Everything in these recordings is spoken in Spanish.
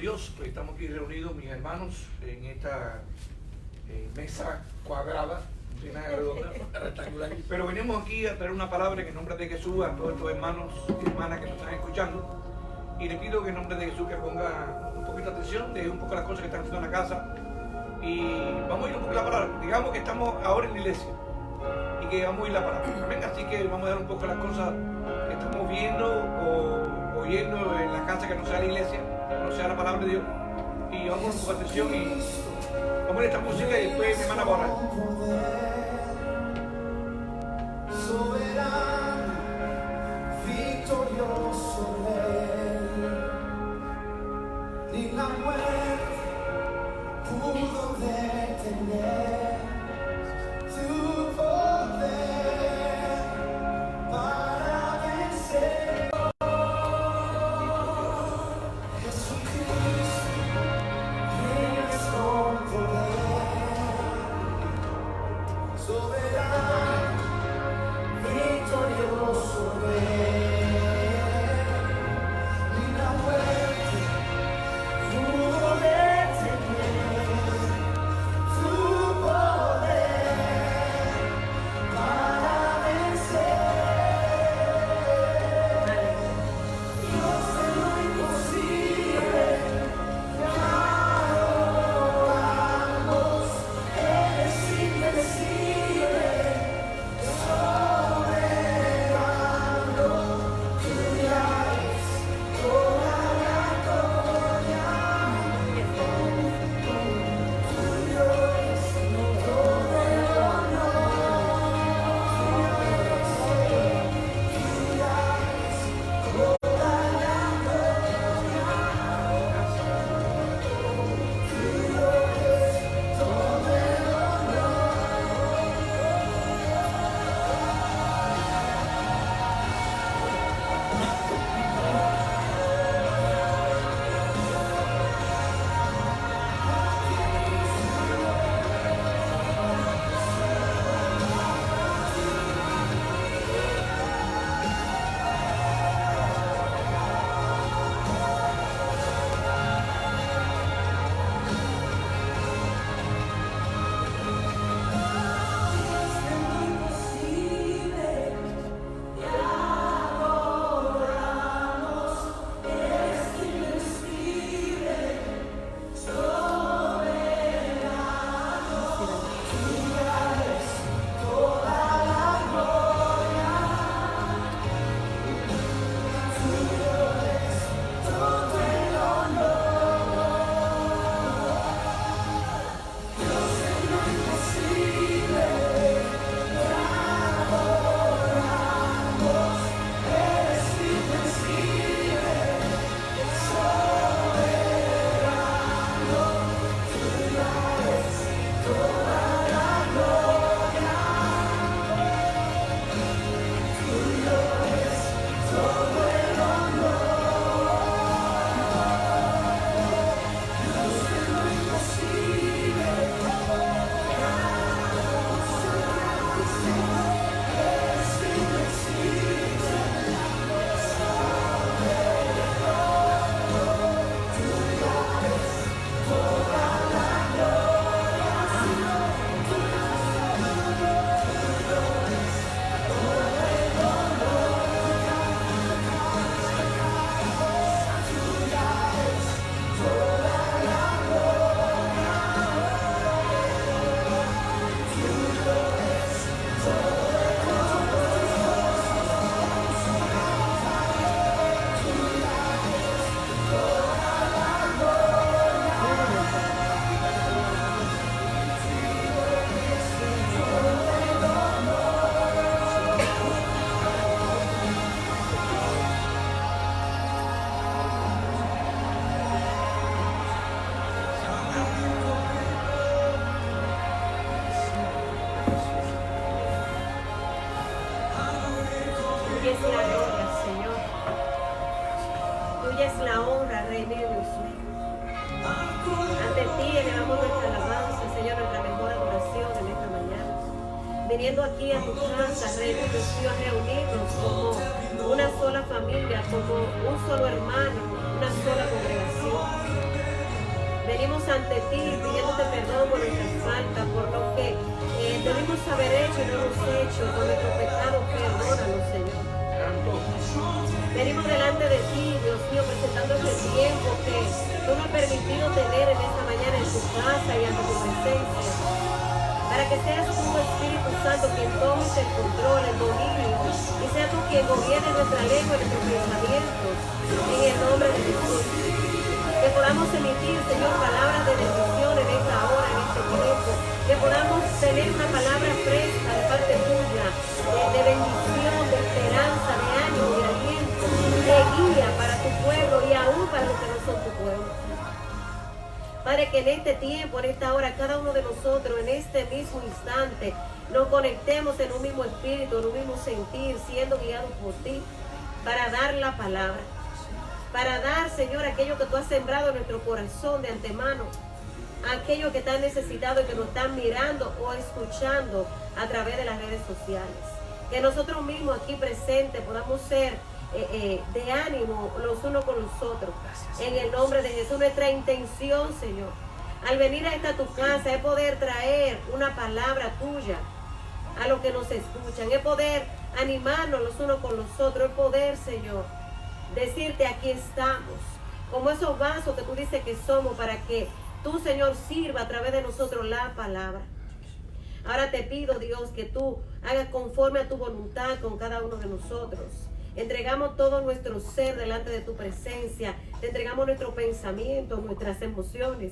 Dios, pues estamos aquí reunidos, mis hermanos, en esta mesa cuadrada, no tiene nada redonda, rectangular. Pero venimos aquí a traer una palabra en el nombre de Jesús a todos estos hermanos y hermanas que nos están escuchando. Y le pido que en nombre de Jesús que ponga un poquito de atención, de un poco las cosas que están haciendo en la casa. Y vamos a ir un poco a la palabra. Digamos que estamos ahora en la iglesia y que vamos a ir a la palabra. Venga, así que vamos a dar un poco las cosas que estamos viendo o oyendo en la casa que no sea la iglesia, no sea la palabra de Dios. Y vamos a poner un poco de atención y vamos a ver esta música y después mi hermana va a orar. Soberano, victorioso Rey, ni la muerte pudo detener tu poder para vencer. Jesucristo, vienes con poder, soberano, victorioso Rey, ni la muerte pudo detener tu poder para vencer. Dios de lo imposible, te adoramos, eres invencible, soberano, tuya es toda la gloria, tuyo es todo el Tuya es la gloria, Señor. Tuya es la honra, Rey mío Dios mío. Ante ti elevamos nuestra alabanza, Señor, nuestra mejor adoración en esta mañana. Viniendo aquí a tu casa, Rey mío Dios mío, a reunirnos como una sola familia, como un solo hermano, una sola congregación. ante ti pidiéndote perdón por nuestras faltas, por lo que debimos haber hecho y no hemos hecho, por nuestro pecado, perdónanos, Señor. Venimos delante de ti, Dios mío, presentando este tiempo que tú me has permitido tener en esta mañana en tu casa y ante tu presencia, para que seas tú, Espíritu Santo, quien tomes el control, el dominio, y sea tú quien gobierne nuestra lengua y nuestros pensamientos, en el nombre de Jesús. Que podamos emitir, Señor, palabras de bendición en esta hora, en este tiempo, que podamos tener una palabra fresca de parte tuya, de bendición, de esperanza, de ánimo, de aliento, de guía para tu pueblo y aún para los que no son tu pueblo. Padre, que en este tiempo, en esta hora, cada uno de nosotros, en este mismo instante, nos conectemos en un mismo espíritu, en un mismo sentir, siendo guiados por ti, para dar la palabra. Para dar, Señor, aquello que tú has sembrado en nuestro corazón de antemano, aquello que están necesitados y que nos están mirando o escuchando a través de las redes sociales. Que nosotros mismos aquí presentes podamos ser de ánimo los unos con los otros. En el nombre de Jesús, nuestra intención, Señor, al venir a esta tu casa, es poder traer una palabra tuya a los que nos escuchan, es poder animarnos los unos con los otros, es poder, Señor, decirte aquí estamos, como esos vasos que tú dices que somos, para que tú, Señor, sirva a través de nosotros la palabra. Ahora te pido, Dios, que tú hagas conforme a tu voluntad con cada uno de nosotros. Entregamos todo nuestro ser delante de tu presencia. Te entregamos nuestros pensamientos, nuestras emociones,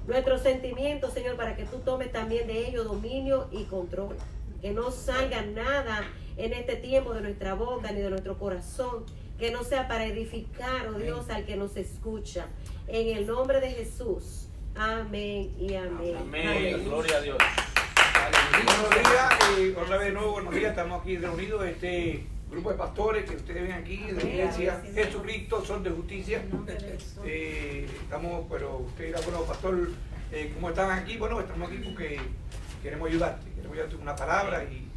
nuestros sentimientos, Señor, para que tú tomes también de ellos dominio y control. Que no salga nada en este tiempo de nuestra boca ni de nuestro corazón, que no sea para edificar, oh Dios, al que nos escucha. En el nombre de Jesús. Amén y amén. Amén. Gloria a Dios. Buenos días, otra vez de nuevo, buenos días. Estamos aquí reunidos, este grupo de pastores que ustedes ven aquí, de la iglesia Jesucristo, Sol de Justicia. Estamos, pero usted dirá, bueno, pastor, ¿cómo están aquí? Bueno, estamos aquí porque queremos ayudarte con una palabra y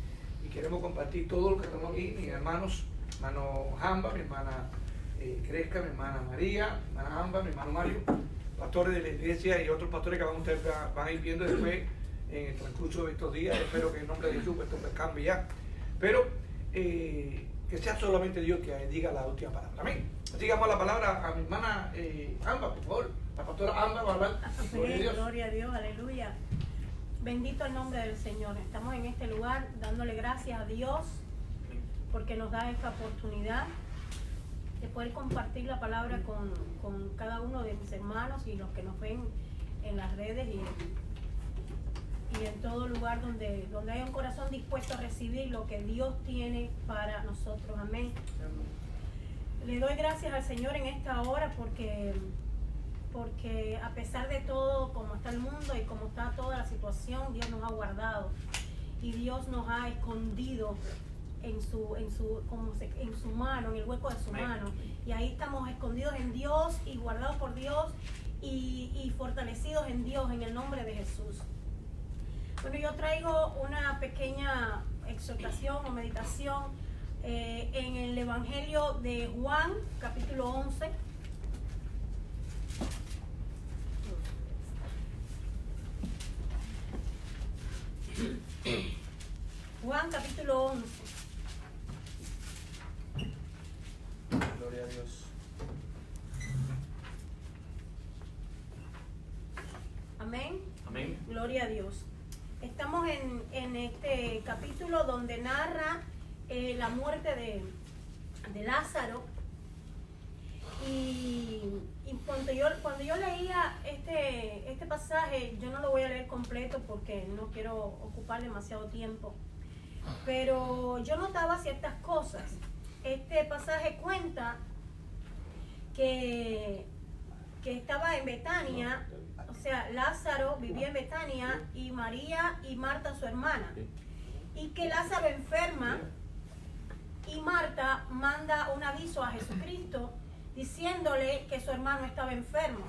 queremos compartir todo lo que estamos aquí, mis hermanos, hermano Jamba, mi hermana Cresca, mi hermana María, mi hermana Jamba, mi hermano Mario, pastores de la iglesia y otros pastores que ustedes van a ir viendo después en el transcurso de estos días. Espero que en nombre de Jesús esto cambie ya, pero que sea solamente Dios que diga la última palabra. Amén. Así que damos la palabra a mi hermana Amba, por favor. La pastora Amba va a hablar. Gloria a Dios, aleluya. Bendito el nombre del Señor. Estamos en este lugar dándole gracias a Dios porque nos da esta oportunidad de poder compartir la palabra con cada uno de mis hermanos y los que nos ven en las redes y en todo lugar donde haya un corazón dispuesto a recibir lo que Dios tiene para nosotros. Amén. Le doy gracias al Señor en esta hora porque a pesar de todo, como está el mundo y como está toda la situación, Dios nos ha guardado y Dios nos ha escondido en su mano, en el hueco de su mano, y ahí estamos escondidos en Dios y guardados por Dios y fortalecidos en Dios, en el nombre de Jesús. Bueno, yo traigo una pequeña exhortación o meditación en el Evangelio de Juan, capítulo 11. Juan, capítulo 11. Gloria a Dios. Amén. Amén. Gloria a Dios. Estamos en este capítulo donde narra la muerte de Lázaro. Y cuando yo leía este pasaje, yo no lo voy a leer completo porque no quiero ocupar demasiado tiempo, pero yo notaba ciertas cosas. Este pasaje cuenta que estaba en Betania, o sea, Lázaro vivía en Betania y María y Marta su hermana, y que Lázaro enferma y Marta manda un aviso a Jesucristo diciéndole que su hermano estaba enfermo.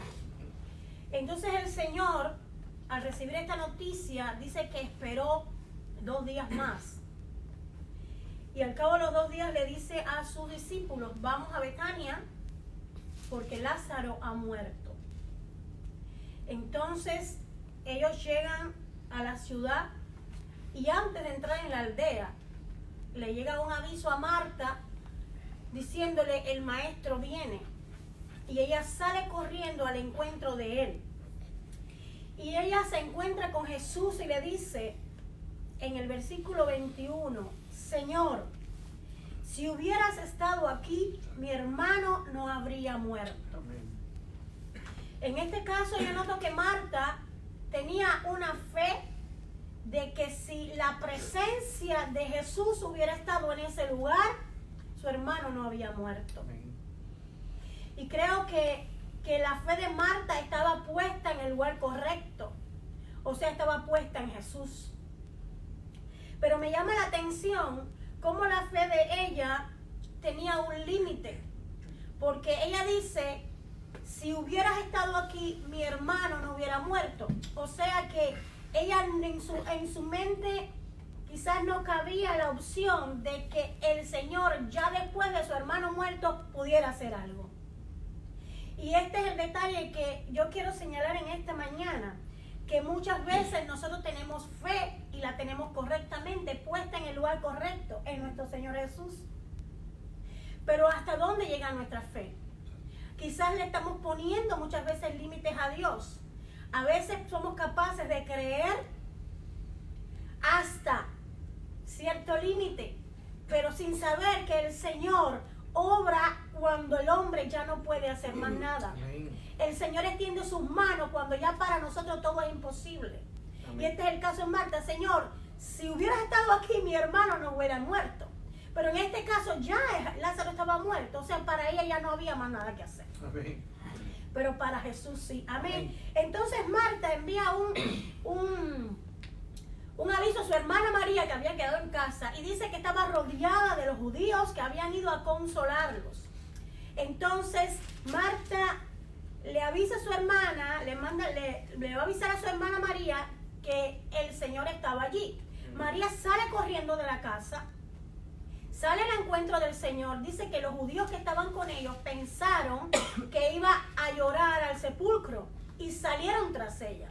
Entonces el Señor, al recibir esta noticia, dice que esperó 2 días más. Y al cabo de los 2 días le dice a sus discípulos: vamos a Betania porque Lázaro ha muerto. Entonces ellos llegan a la ciudad y antes de entrar en la aldea le llega un aviso a Marta diciéndole: el maestro viene. Y ella sale corriendo al encuentro de él. Y ella se encuentra con Jesús y le dice en el versículo 21: Señor, si hubieras estado aquí, mi hermano no habría muerto. En este caso yo noto que Marta tenía una fe de que si la presencia de Jesús hubiera estado en ese lugar, su hermano no había muerto. Y creo que la fe de Marta estaba puesta en el lugar correcto. O sea, estaba puesta en Jesús. Pero me llama la atención cómo la fe de ella tenía un límite. Porque ella dice: si hubieras estado aquí, mi hermano no hubiera muerto. O sea que ella en su mente quizás no cabía la opción de que el Señor, ya después de su hermano muerto, pudiera hacer algo. Y este es el detalle que yo quiero señalar en esta mañana, que muchas veces nosotros tenemos fe y la tenemos correctamente puesta en el lugar correcto, en nuestro Señor Jesús. Pero ¿hasta dónde llega nuestra fe? Quizás le estamos poniendo muchas veces límites a Dios. A veces somos capaces de creer hasta cierto límite, pero sin saber que el Señor obra cuando el hombre ya no puede hacer más nada. El Señor extiende sus manos cuando ya para nosotros todo es imposible. Amén. Y este es el caso de Marta. Señor, si hubieras estado aquí, mi hermano no hubiera muerto. Pero en este caso ya Lázaro estaba muerto. O sea, para ella ya no había más nada que hacer. Amén. Pero para Jesús sí. Amén. Amén. Entonces Marta envía un aviso a su hermana María, que había quedado en casa, y dice que estaba rodeada de los judíos que habían ido a consolarlos. Entonces Marta le avisa a su hermana, le va a avisar a su hermana María que el Señor estaba allí. María sale corriendo de la casa, sale al encuentro del Señor. Dice que los judíos que estaban con ellos pensaron que iba a llorar al sepulcro y salieron tras ella.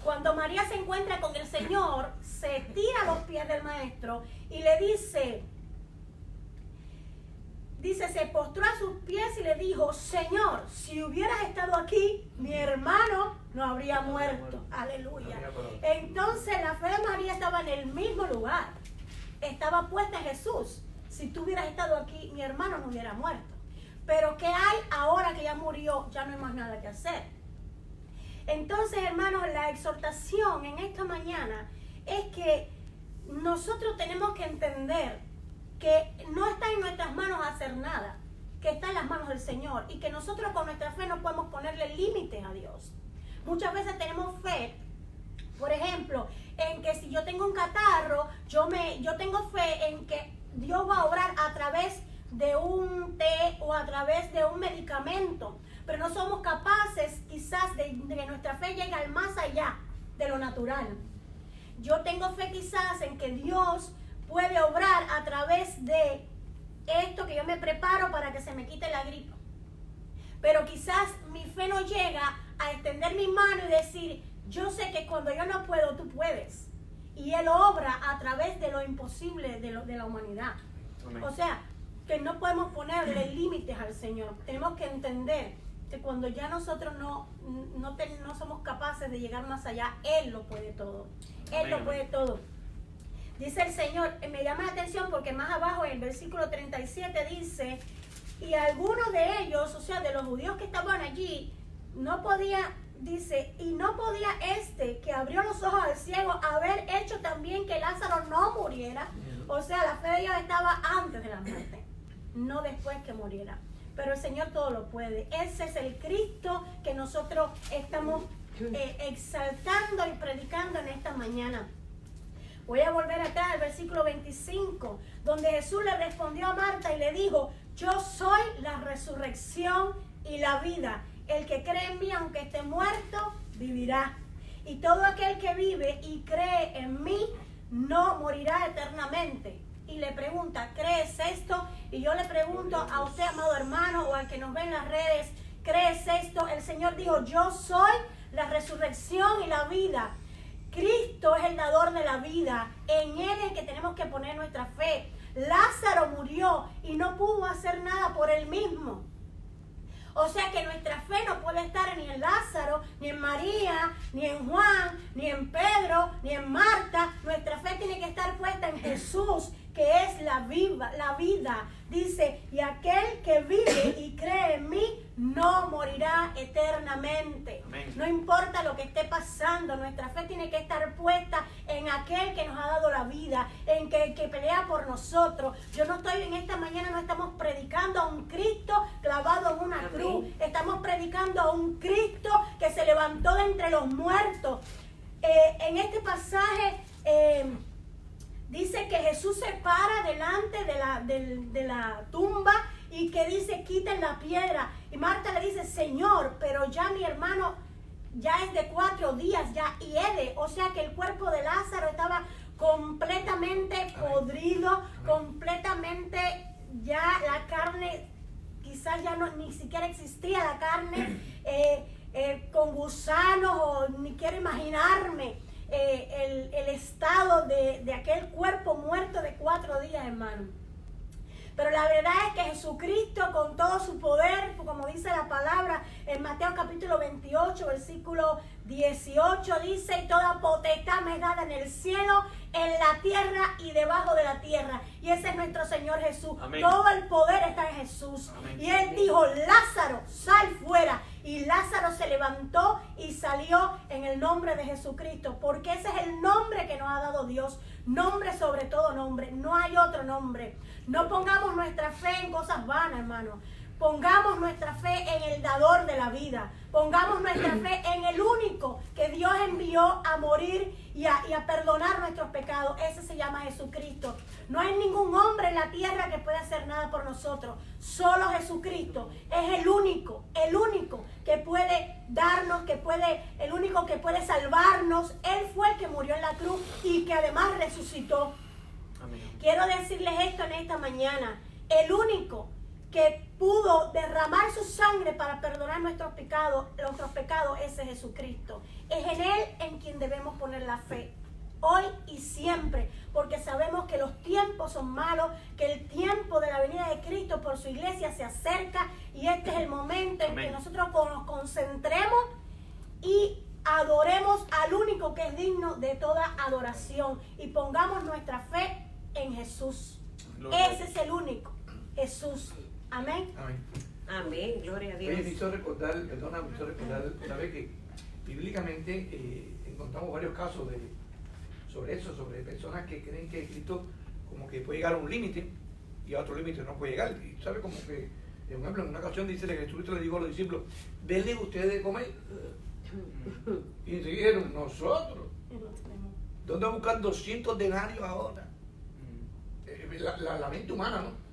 Cuando María se encuentra con el Señor, se tira a los pies del maestro y le dice, se postró a sus pies y le dijo: Señor, si hubieras estado aquí, mi hermano no habría muerto. Aleluya. Entonces la fe de María estaba en el mismo lugar. Estaba puesta en Jesús. Si tú hubieras estado aquí, mi hermano no hubiera muerto. Pero ¿qué hay ahora que ya murió? Ya no hay más nada que hacer. Entonces, hermanos, la exhortación en esta mañana es que nosotros tenemos que entender que no está en nuestras manos hacer nada, que está en las manos del Señor, y que nosotros con nuestra fe no podemos ponerle límites a Dios. Muchas veces tenemos fe, por ejemplo, en que si yo tengo un catarro, yo tengo fe en que Dios va a obrar a través de un té o a través de un medicamento, pero no somos capaces quizás de que nuestra fe llegue al más allá de lo natural. Yo tengo fe quizás en que Dios puede obrar a través de esto que yo me preparo para que se me quite la gripe. Pero quizás mi fe no llega a extender mi mano y decir: yo sé que cuando yo no puedo, tú puedes. Y Él obra a través de lo imposible de la humanidad. Amén. O sea, que no podemos ponerle límites al Señor. Tenemos que entender que cuando ya nosotros no somos capaces de llegar más allá, Él lo puede todo. Él lo puede todo. Dice el Señor, me llama la atención porque más abajo en el versículo 37 dice: y algunos de ellos, o sea, de los judíos que estaban allí, no podía, dice, y no podía que abrió los ojos al ciego haber hecho también que Lázaro no muriera. O sea, la fe de ellos estaba antes de la muerte, no después que muriera. Pero el Señor todo lo puede. Ese es el Cristo que nosotros estamos exaltando y predicando en esta mañana. Voy a volver acá al versículo 25, donde Jesús le respondió a Marta y le dijo: yo soy la resurrección y la vida. El que cree en mí, aunque esté muerto, vivirá. Y todo aquel que vive y cree en mí, no morirá eternamente. Y le pregunta: ¿crees esto? Y yo le pregunto a usted, amado hermano, o al que nos ve en las redes, crees esto, el Señor dijo, yo soy la resurrección y la vida. Cristo es el dador de la vida. En Él es que tenemos que poner nuestra fe. Lázaro murió y no pudo hacer nada por él mismo. O sea que nuestra fe no puede estar ni en Lázaro, ni en María, ni en Juan, ni en Pedro, ni en Marta. Nuestra fe tiene que estar puesta en Jesús, que es la vida. Dice, y aquel que vive y cree en mí no morirá eternamente. Amén. No importa lo que esté pasando, nuestra fe tiene que estar puesta en aquel que nos ha dado la vida, en que pelea por nosotros. Yo no estoy en esta mañana, no estamos predicando a un Cristo clavado en una cruz. Estamos predicando a un Cristo que se levantó de entre los muertos. En este pasaje dice que Jesús se para delante de la tumba y que dice, quiten la piedra. Y Marta le dice, Señor, pero ya mi hermano ya es de 4 días, ya hiede. O sea que el cuerpo de Lázaro estaba completamente podrido, completamente ya la carne, quizás ya no, ni siquiera existía la carne, con gusanos, o ni quiero imaginarme el estado de aquel cuerpo muerto de 4 días, hermano. Pero la verdad es que Jesucristo, con todo su poder, como dice la palabra en Mateo capítulo 28, versículo 18, dice, toda potestad me es dada en el cielo, en la tierra y debajo de la tierra. Y ese es nuestro Señor Jesús. Amén. Todo el poder está en Jesús. Amén. Y Él dijo, Lázaro, sal fuera. Y Lázaro se levantó y salió en el nombre de Jesucristo, porque ese es el nombre que nos ha dado Dios. Nombre sobre todo nombre, no hay otro nombre. No pongamos nuestra fe en cosas vanas, hermano. Pongamos nuestra fe en el dador de la vida. Pongamos nuestra fe en el único que Dios envió a morir y a perdonar nuestros pecados. Ese se llama Jesucristo. No hay ningún hombre en la tierra que pueda hacer nada por nosotros. Solo Jesucristo es el único que puede darnos, el único que puede salvarnos. Él fue el que murió en la cruz y que además resucitó. Amén. Quiero decirles esto en esta mañana. El único que pudo derramar su sangre para perdonar nuestros pecados, ese es Jesucristo. Es en Él en quien debemos poner la fe, hoy y siempre, porque sabemos que los tiempos son malos, que el tiempo de la venida de Cristo por su iglesia se acerca, y este es el momento en que nosotros nos concentremos y adoremos al único que es digno de toda adoración, y pongamos nuestra fe en Jesús. Ese es el único, Jesús. Amén. Amén. Amén, gloria a Dios. Oye, me hizo recordar una vez que bíblicamente encontramos varios casos sobre personas que creen que Cristo como que puede llegar a un límite y a otro límite no puede llegar. Y sabe como que, por ejemplo, en una ocasión dice que Jesucristo le dijo a los discípulos, denle ustedes de comer. Y dijeron, nosotros. ¿Dónde buscan 200 denarios ahora? La mente humana, ¿no?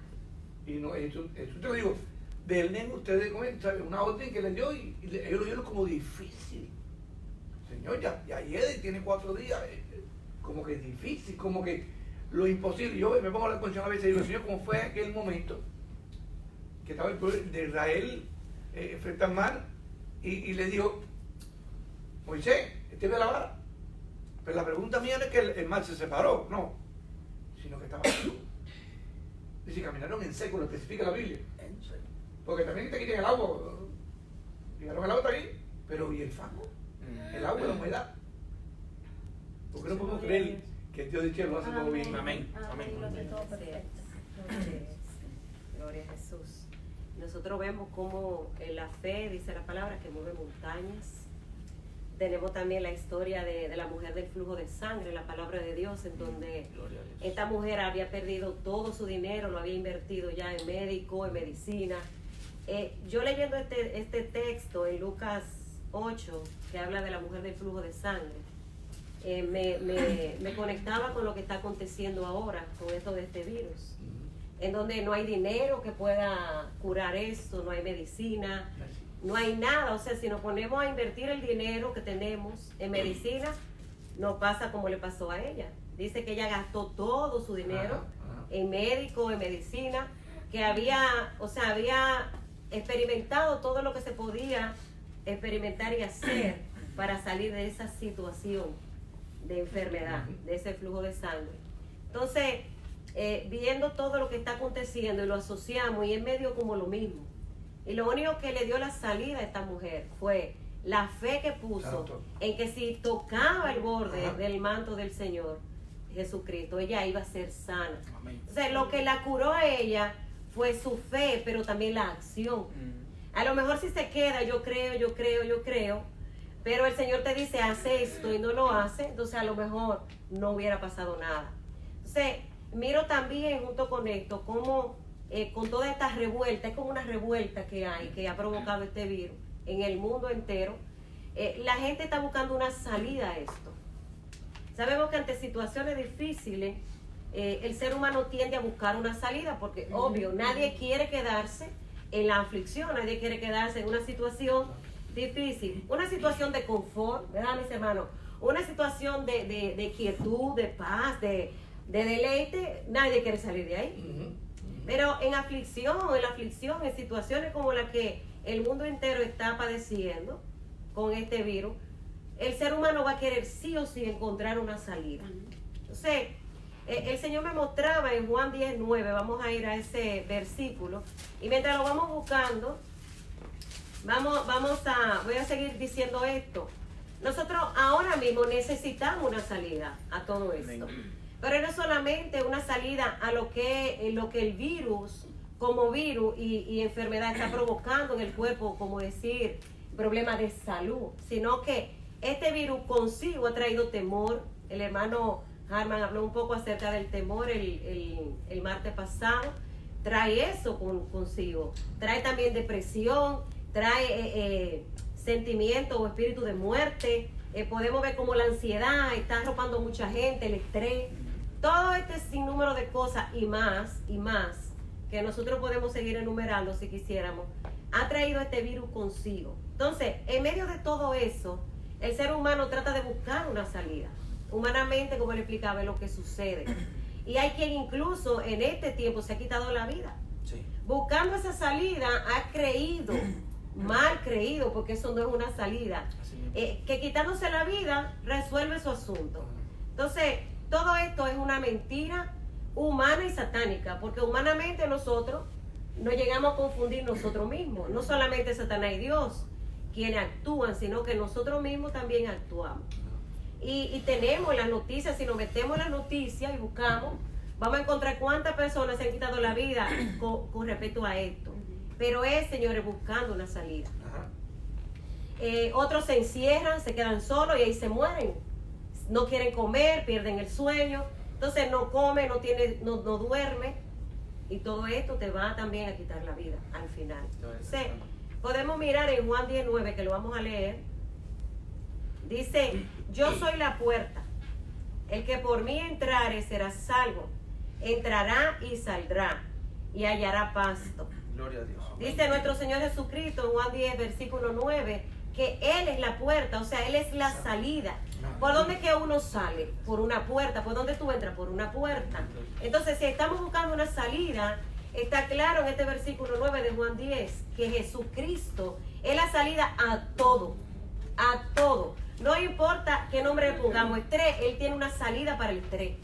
Y no, Jesús te lo digo, denle ustedes de comer, ¿sabes? Una orden que le dio y ellos lo vieron como difícil. Señor, ya hiede, tiene 4 días, como que difícil, como que lo imposible. Yo me pongo a hablar con el Señor a veces y digo, Señor, ¿cómo fue aquel momento que estaba el pueblo de Israel frente al mar y le dijo, Moisés, ve la vara? Pero la pregunta mía no es que el mar se separó, no, sino que estaba seco. Dice, caminaron en seco, lo especifica la Biblia. Porque también te quitan el agua. Fijaron, el agua está ahí, pero ¿y el fango? El agua, la humedad. Porque no podemos creer que el Dios del cielo lo hace todo bien. Amén. Amén. Lo hace todo perfecto. Gloria a Jesús. Nosotros vemos cómo en la fe, dice la palabra, que mueve montañas. Tenemos también la historia de la mujer del flujo de sangre, la palabra de Dios, en donde esta mujer había perdido todo su dinero, lo había invertido ya en médico, en medicina. Yo leyendo este texto en Lucas 8, que habla de la mujer del flujo de sangre, me conectaba con lo que está aconteciendo ahora, con esto de este virus, en donde no hay dinero que pueda curar esto, no hay medicina, no hay nada. O sea, si nos ponemos a invertir el dinero que tenemos en medicina, no pasa como le pasó a ella. Dice que ella gastó todo su dinero en médico, en medicina, que había experimentado todo lo que se podía experimentar y hacer para salir de esa situación de enfermedad, de ese flujo de sangre. Entonces, viendo todo lo que está aconteciendo y lo asociamos y en medio como lo mismo. Y lo único que le dio la salida a esta mujer fue la fe que puso en que si tocaba el borde del manto del Señor Jesucristo, ella iba a ser sana. O sea, lo que la curó a ella fue su fe, pero también la acción. A lo mejor si se queda, yo creo, pero el Señor te dice, hace esto y no lo hace, entonces a lo mejor no hubiera pasado nada. Entonces, miro también junto con esto, como con toda esta revuelta, es como una revuelta que hay, que ha provocado este virus en el mundo entero. La gente está buscando una salida a esto. Sabemos que ante situaciones difíciles, el ser humano tiende a buscar una salida, porque obvio, nadie quiere quedarse en la aflicción, nadie quiere quedarse en una situación difícil, una situación de confort, ¿verdad, mis hermanos? Una situación de quietud, de paz, de deleite, nadie quiere salir de ahí. Pero en aflicción, en situaciones como la que el mundo entero está padeciendo con este virus, el ser humano va a querer sí o sí encontrar una salida. Entonces, el Señor me mostraba en Juan 10:9, vamos a ir a ese versículo, y mientras lo vamos buscando, voy a seguir diciendo esto. Nosotros ahora mismo necesitamos una salida a todo esto. Pero no es solamente una salida a lo que el virus, como virus y enfermedad está provocando en el cuerpo, como decir, problemas de salud, sino que este virus consigo ha traído temor. El hermano Harman habló un poco acerca del temor el martes pasado. Trae eso consigo. Trae también depresión, trae sentimiento o espíritu de muerte. Podemos ver como la ansiedad está arropando a mucha gente, el estrés. Todo este sinnúmero de cosas y más, que nosotros podemos seguir enumerando si quisiéramos, ha traído este virus consigo. Entonces, en medio de todo eso, el ser humano trata de buscar una salida. Humanamente, como le explicaba, es lo que sucede. Y hay quien incluso en este tiempo se ha quitado la vida. Sí. Buscando esa salida, ha creído, mal creído, porque eso no es una salida, que quitándose la vida resuelve su asunto. Entonces, todo esto es una mentira humana y satánica, porque humanamente nosotros nos llegamos a confundir nosotros mismos. No solamente Satanás y Dios quienes actúan, sino que nosotros mismos también actuamos. Y tenemos las noticias, si nos metemos en las noticias y buscamos, vamos a encontrar cuántas personas se han quitado la vida con respecto a esto. Pero es, señores, buscando una salida. Otros se encierran, se quedan solos y ahí se mueren. No quieren comer, pierden el sueño, entonces no come, no duerme, y todo esto te va también a quitar la vida al final. Entonces, podemos mirar en Juan 19, que lo vamos a leer. Dice, yo soy la puerta, el que por mí entrare será salvo, entrará y saldrá y hallará pasto. Gloria a Dios. Dice nuestro Señor Jesucristo en Juan 10, versículo 9, que Él es la puerta, o sea, Él es la salida. ¿Por dónde que uno sale? Por una puerta. ¿Por dónde tú entras? Por una puerta. Entonces, si estamos buscando una salida, está claro en este versículo 9 de Juan 10, que Jesucristo es la salida a todo. A todo. No importa qué nombre le pongamos, estrés, Él tiene una salida para el estrés.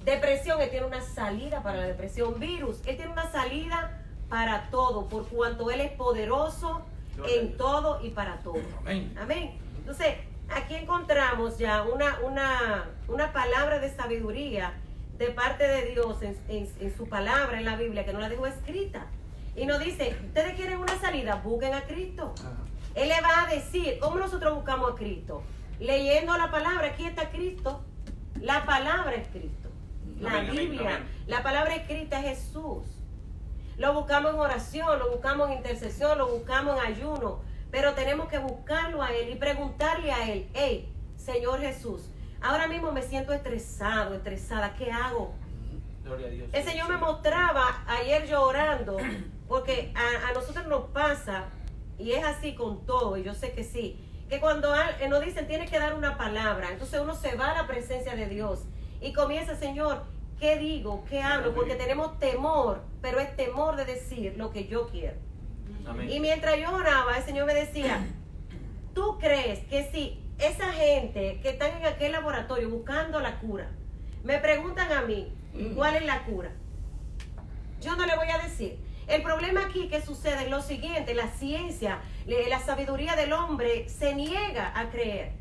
Depresión, Él tiene una salida para la depresión. Virus, Él tiene una salida para todo, por cuanto Él es poderoso en todo y para todo. Amén. Amén. Entonces, aquí encontramos ya una palabra de sabiduría de parte de Dios en su palabra en la Biblia, que nos la dejó escrita. Y nos dice, ustedes quieren una salida, busquen a Cristo. Él le va a decir, ¿cómo nosotros buscamos a Cristo? Leyendo la palabra, aquí está Cristo. La palabra es Cristo. La Amén, Biblia, amén. la palabra escrita es Jesús. Lo buscamos en oración, lo buscamos en intercesión, lo buscamos en ayuno. Pero tenemos que buscarlo a Él y preguntarle a Él, hey, Señor Jesús, ahora mismo me siento estresada, ¿qué hago? Gloria a Dios. El Señor me mostraba ayer yo orando, porque a nosotros nos pasa, y es así con todo, y yo sé que sí, que cuando nos dicen tienes que dar una palabra, entonces uno se va a la presencia de Dios y comienza, Señor, ¿qué digo? ¿Qué hablo? Porque tenemos temor, pero es temor de decir lo que yo quiero. Amén. Y mientras yo oraba, el Señor me decía, ¿tú crees que si esa gente que están en aquel laboratorio buscando la cura, me preguntan a mí, ¿cuál es la cura? Yo no le voy a decir. El problema aquí que sucede es lo siguiente: la ciencia, la sabiduría del hombre se niega a creer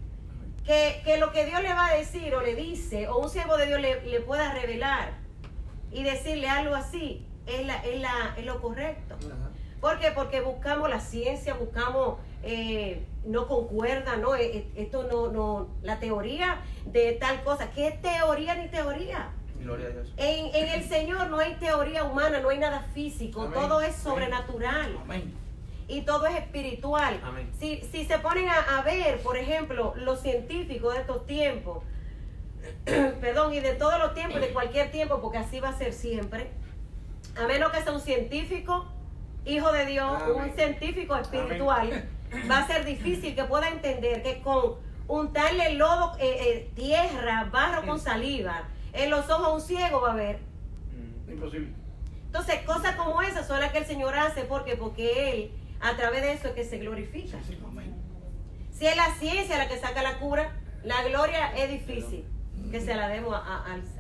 que lo que Dios le va a decir o le dice, o un siervo de Dios le pueda revelar y decirle algo así, es lo correcto. Ajá. ¿Por qué? Porque buscamos la ciencia, buscamos, no concuerda, ¿no? Esto no, la teoría de tal cosa. ¿Qué teoría ni teoría? Gloria a Dios. En el Señor no hay teoría humana, no hay nada físico, Amén. todo es sobrenatural. Amén. Y todo es espiritual. Amén. Si se ponen a ver, por ejemplo, los científicos de estos tiempos, perdón, y de todos los tiempos, de cualquier tiempo, porque así va a ser siempre, a menos que sea un científico, hijo de Dios, Amén. un científico espiritual, va a ser difícil que pueda entender que con untarle lodo, tierra, barro con saliva, en los ojos a un ciego va a ver. Imposible. Entonces, cosas como esas son las que el Señor hace. ¿Por qué? Porque Él, a través de eso, es que se glorifica. Sí, amén. Si es la ciencia la que saca la cura, la gloria es difícil que se la demos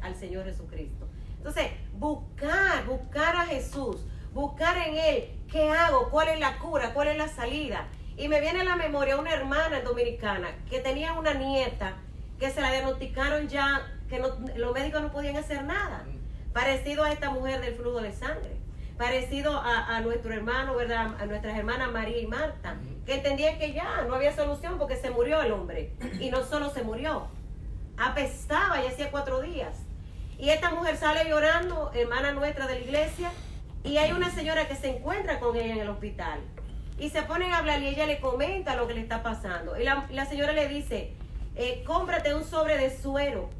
al Señor Jesucristo. Entonces, buscar a Jesús, buscar en Él, ¿qué hago? ¿Cuál es la cura? ¿Cuál es la salida? Y me viene a la memoria una hermana dominicana que tenía una nieta que se la diagnosticaron ya, que los médicos no podían hacer nada. Parecido a esta mujer del flujo de sangre, parecido a nuestro hermano, ¿verdad? A nuestras hermanas María y Marta, que entendían que ya no había solución porque se murió el hombre. Y no solo se murió, apestaba y hacía 4 días. Y esta mujer sale llorando, hermana nuestra de la iglesia, y hay una señora que se encuentra con ella en el hospital. Y se ponen a hablar y ella le comenta lo que le está pasando. Y la señora le dice, cómprate un sobre de suero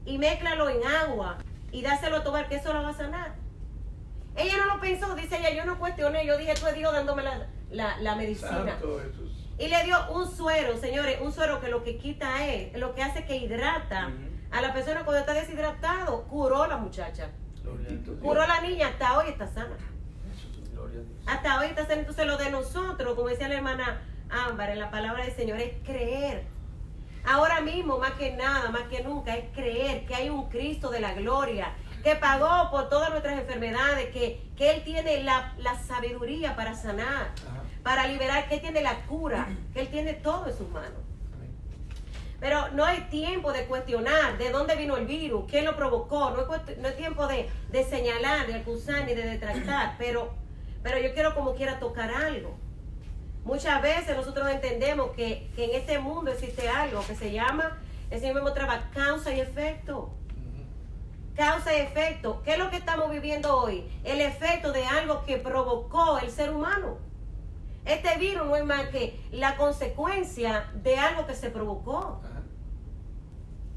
y mézclalo en agua y dáselo a tomar, que eso lo va a sanar. Ella no lo pensó, dice ella, yo no cuestioné, yo dije, tú es Dios dándome la medicina. Santo Jesús. Y le dio un suero, señores, un suero que lo que quita es, lo que hace que hidrata a la persona cuando está deshidratado. Curó la muchacha, Bendito Dios. curó la niña, hasta hoy está sana. Gloria a Dios. Hasta hoy está sana. Entonces lo de nosotros, como decía la hermana Ámbar, en la palabra del Señor, es creer. Ahora mismo, más que nada, más que nunca, es creer que hay un Cristo de la gloria, que pagó por todas nuestras enfermedades, que Él tiene la sabiduría para sanar, Ajá. para liberar, que Él tiene la cura, que Él tiene todo en sus manos. Amén. Pero no hay tiempo de cuestionar de dónde vino el virus, quién lo provocó, no es tiempo de señalar, de acusar ni de detractar, pero yo quiero como quiera tocar algo. Muchas veces nosotros entendemos que en este mundo existe algo que se llama, el Señor me mostraba, causa y efecto. Causa y efecto. ¿Qué es lo que estamos viviendo hoy? El efecto de algo que provocó el ser humano. Este virus no es más que la consecuencia de algo que se provocó. Ajá.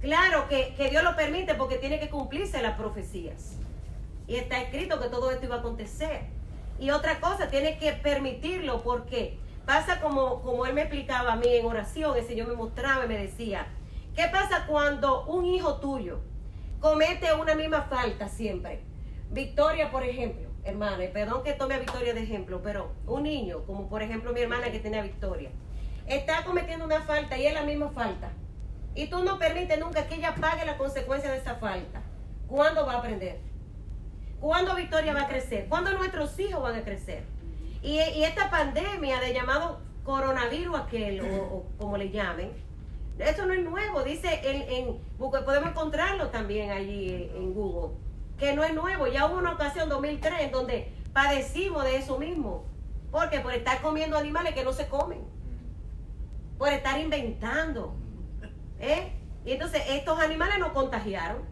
Claro que Dios lo permite porque tiene que cumplirse las profecías. Y está escrito que todo esto iba a acontecer. Y otra cosa, tiene que permitirlo porque pasa como Él me explicaba a mí en oración, el Señor me mostraba y me decía, ¿qué pasa cuando un hijo tuyo comete una misma falta siempre? Victoria, por ejemplo, hermana, y perdón que tome a Victoria de ejemplo, pero un niño, como por ejemplo mi hermana que tiene a Victoria, está cometiendo una falta y es la misma falta. Y tú no permites nunca que ella pague la consecuencia de esa falta. ¿Cuándo va a aprender? ¿Cuándo Victoria va a crecer? ¿Cuándo nuestros hijos van a crecer? Y esta pandemia de llamado coronavirus aquel, o como le llamen, esto no es nuevo. Dice en Google, podemos encontrarlo también allí en Google, que no es nuevo. Ya hubo una ocasión, 2003, en donde padecimos de eso mismo. ¿Por qué? Por estar comiendo animales que no se comen. Por estar inventando. Y entonces estos animales nos contagiaron.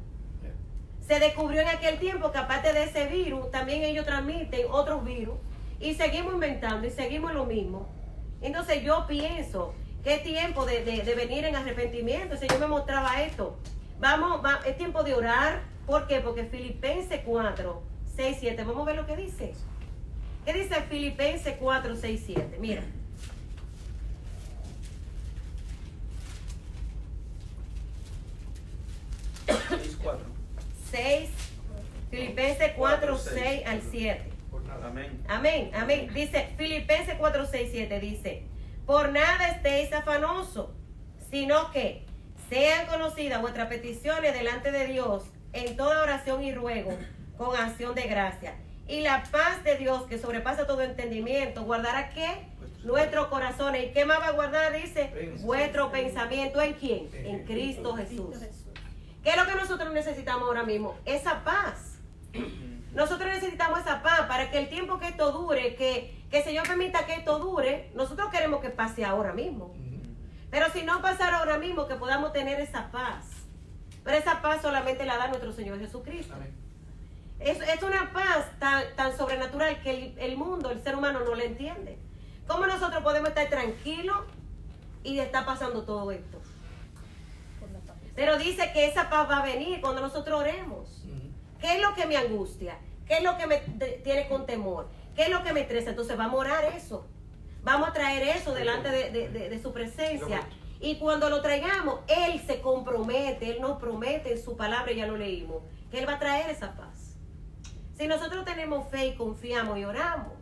Se descubrió en aquel tiempo que aparte de ese virus, también ellos transmiten otros virus. Y seguimos inventando y seguimos lo mismo. Entonces yo pienso que es tiempo de venir en arrepentimiento. El Señor me mostraba esto. Es tiempo de orar. ¿Por qué? Porque Filipenses 4, 6, 7. Vamos a ver lo que dice. ¿Qué dice Filipenses 4, 6, 7? Mira. Cuatro. 6, Filipenses 4, 6 al 7. Por nada. Amén. Amén, amén. Dice Filipenses 4, 6, 7, dice, por nada estéis afanosos, sino que sean conocidas vuestras peticiones delante de Dios en toda oración y ruego con acción de gracia. Y la paz de Dios, que sobrepasa todo entendimiento, guardará ¿qué? Nuestros corazones. ¿Y qué más va a guardar? Dice, vuestro pensamiento. ¿En quién? En Cristo Jesús. ¿Qué es lo que nosotros necesitamos ahora mismo? Esa paz. Nosotros necesitamos esa paz para que el tiempo que esto dure, que el Señor permita que esto dure, nosotros queremos que pase ahora mismo. Pero si no pasara ahora mismo, que podamos tener esa paz. Pero esa paz solamente la da nuestro Señor Jesucristo. Amén. Es una paz tan sobrenatural que el mundo, el ser humano no la entiende. ¿Cómo nosotros podemos estar tranquilos y está pasando todo esto? Pero dice que esa paz va a venir cuando nosotros oremos. ¿Qué es lo que me angustia? ¿Qué es lo que me tiene con temor? ¿Qué es lo que me estresa? Entonces vamos a orar eso. Vamos a traer eso delante de su presencia. Y cuando lo traigamos, Él se compromete, Él nos promete en su palabra, ya lo leímos, que Él va a traer esa paz. Si nosotros tenemos fe y confiamos y oramos,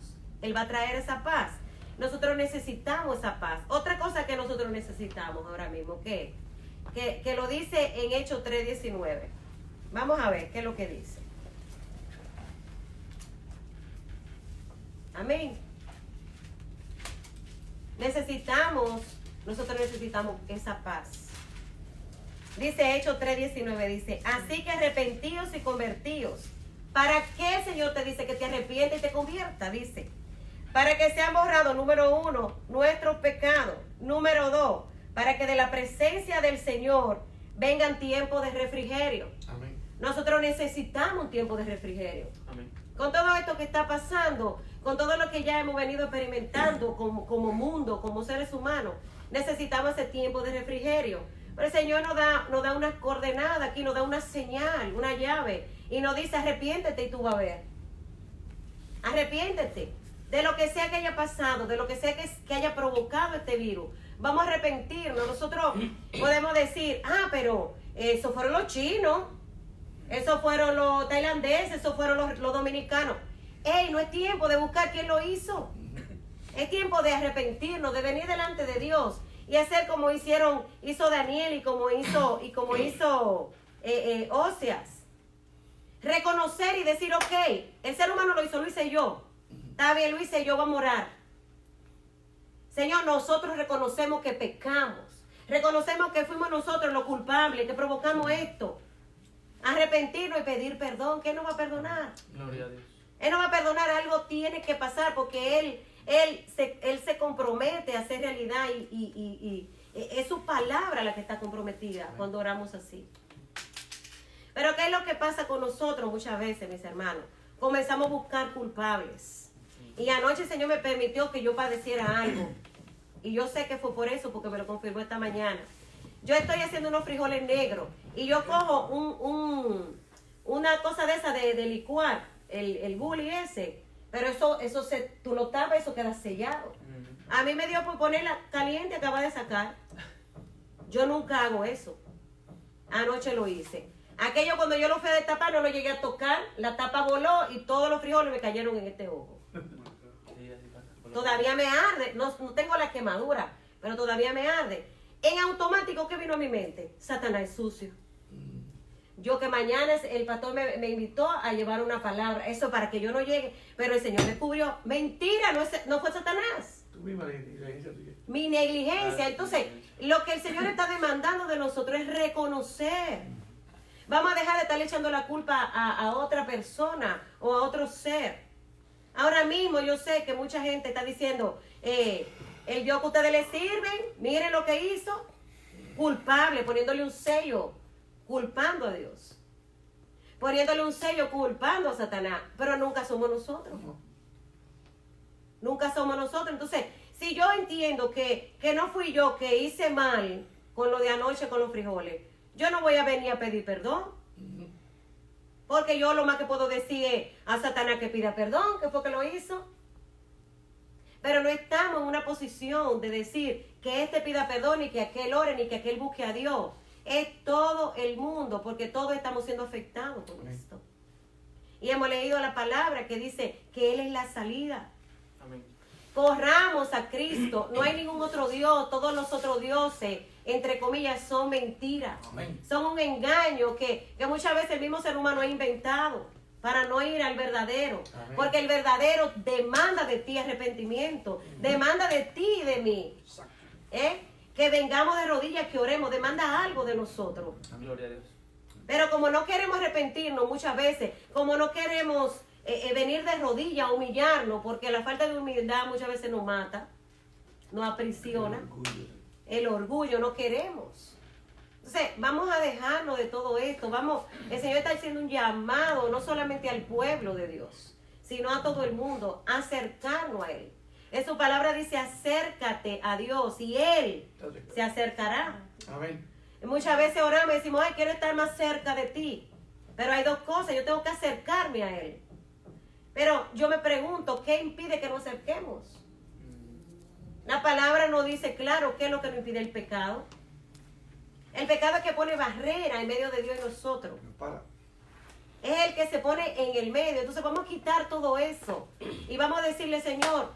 Él va a traer esa paz. Nosotros necesitamos esa paz. Otra cosa que nosotros necesitamos ahora mismo, ¿qué? Que lo dice en Hechos 3:19. Vamos a ver qué es lo que dice. Amén. Nosotros necesitamos esa paz. Dice Hechos 3:19, dice, así que arrepentíos y convertíos. ¿Para qué el Señor te dice que te arrepientes y te convierta? Dice, para que sean borrados, número 1, nuestros pecados. Número 2, para que de la presencia del Señor vengan tiempos de refrigerio. Amén. Nosotros necesitamos un tiempo de refrigerio. Amén. Con todo esto que está pasando, con todo lo que ya hemos venido experimentando como mundo, como seres humanos, necesitamos ese tiempo de refrigerio. Pero el Señor nos da una coordenada aquí, nos da una señal, una llave, y nos dice, arrepiéntete y tú vas a ver. Arrepiéntete de lo que sea que haya pasado, de lo que sea que haya provocado este virus. Vamos a arrepentirnos. Nosotros podemos decir, pero eso fueron los chinos, esos fueron los tailandeses, esos fueron los dominicanos. No es tiempo de buscar quién lo hizo. Es tiempo de arrepentirnos, de venir delante de Dios y hacer como hizo Daniel y como hizo Oseas. Reconocer y decir, ok, el ser humano lo hice yo. Está bien, lo hice yo, vamos a orar. Señor, nosotros reconocemos que pecamos. Reconocemos que fuimos nosotros los culpables, que provocamos esto. Arrepentirnos y pedir perdón. ¿Qué nos va a perdonar? Gloria a Dios. Él nos va a perdonar, algo tiene que pasar porque Él se compromete a hacer realidad y es su palabra la que está comprometida cuando oramos así. Pero ¿qué es lo que pasa con nosotros muchas veces, mis hermanos? Comenzamos a buscar culpables. Y anoche el Señor me permitió que yo padeciera algo. Y yo sé que fue por eso, porque me lo confirmó esta mañana. Yo estoy haciendo unos frijoles negros y yo cojo una cosa de esa de licuar, el bully ese, pero tú lo tapas, eso queda sellado. A mí me dio por ponerla caliente, acaba de sacar. Yo nunca hago eso. Anoche lo hice. Aquello cuando yo lo fui a destapar no lo llegué a tocar, la tapa voló y todos los frijoles me cayeron en este ojo. Todavía me arde, no tengo la quemadura, pero todavía me arde. En automático, ¿qué vino a mi mente? Satanás es sucio. Yo que mañana el pastor me invitó a llevar una palabra, eso para que yo no llegue, pero el Señor me cubrió. Mentira, no fue Satanás. Tu misma negligencia tuya. Mi negligencia. Entonces, lo que el Señor está demandando de nosotros es reconocer. Vamos a dejar de estarle echando la culpa a otra persona o a otro ser. Ahora mismo yo sé que mucha gente está diciendo, el Dios que ustedes le sirven, miren lo que hizo, culpable, poniéndole un sello, culpando a Dios, poniéndole un sello, culpando a Satanás, pero nunca somos nosotros. Nunca somos nosotros. Entonces, si yo entiendo que no fui yo que hice mal con lo de anoche con los frijoles, yo no voy a venir a pedir perdón. Porque yo lo más que puedo decir es a Satanás que pida perdón, que fue que lo hizo. Pero no estamos en una posición de decir que este pida perdón, ni que aquel ore, ni que aquel busque a Dios. Es todo el mundo, porque todos estamos siendo afectados con esto. Y hemos leído la palabra que dice que Él es la salida. Amén. Corramos a Cristo. No hay ningún otro Dios. Todos los otros dioses, entre comillas, son mentiras. Amén. Son un engaño que muchas veces el mismo ser humano ha inventado para no ir al verdadero. Amén. Porque el verdadero demanda de ti arrepentimiento. Demanda de ti y de mí. Exacto. Que vengamos de rodillas, que oremos. Demanda algo de nosotros. Gloria a Dios. Pero como no queremos arrepentirnos muchas veces, como no queremos venir de rodillas, humillarnos, porque la falta de humildad muchas veces nos mata, nos aprisiona. El orgullo, no queremos. Entonces, vamos a dejarnos de todo esto. El Señor está haciendo un llamado, no solamente al pueblo de Dios, sino a todo el mundo, a acercarnos a Él. En su palabra dice, acércate a Dios y Él se acercará. Amén. Y muchas veces oramos y decimos, ay, quiero estar más cerca de ti. Pero hay dos cosas, yo tengo que acercarme a Él. Pero yo me pregunto, ¿qué impide que nos acerquemos? La palabra nos dice claro qué es lo que nos impide el pecado. El pecado es que pone barrera en medio de Dios y nosotros. Para. Es el que se pone en el medio. Entonces vamos a quitar todo eso. Y vamos a decirle, Señor,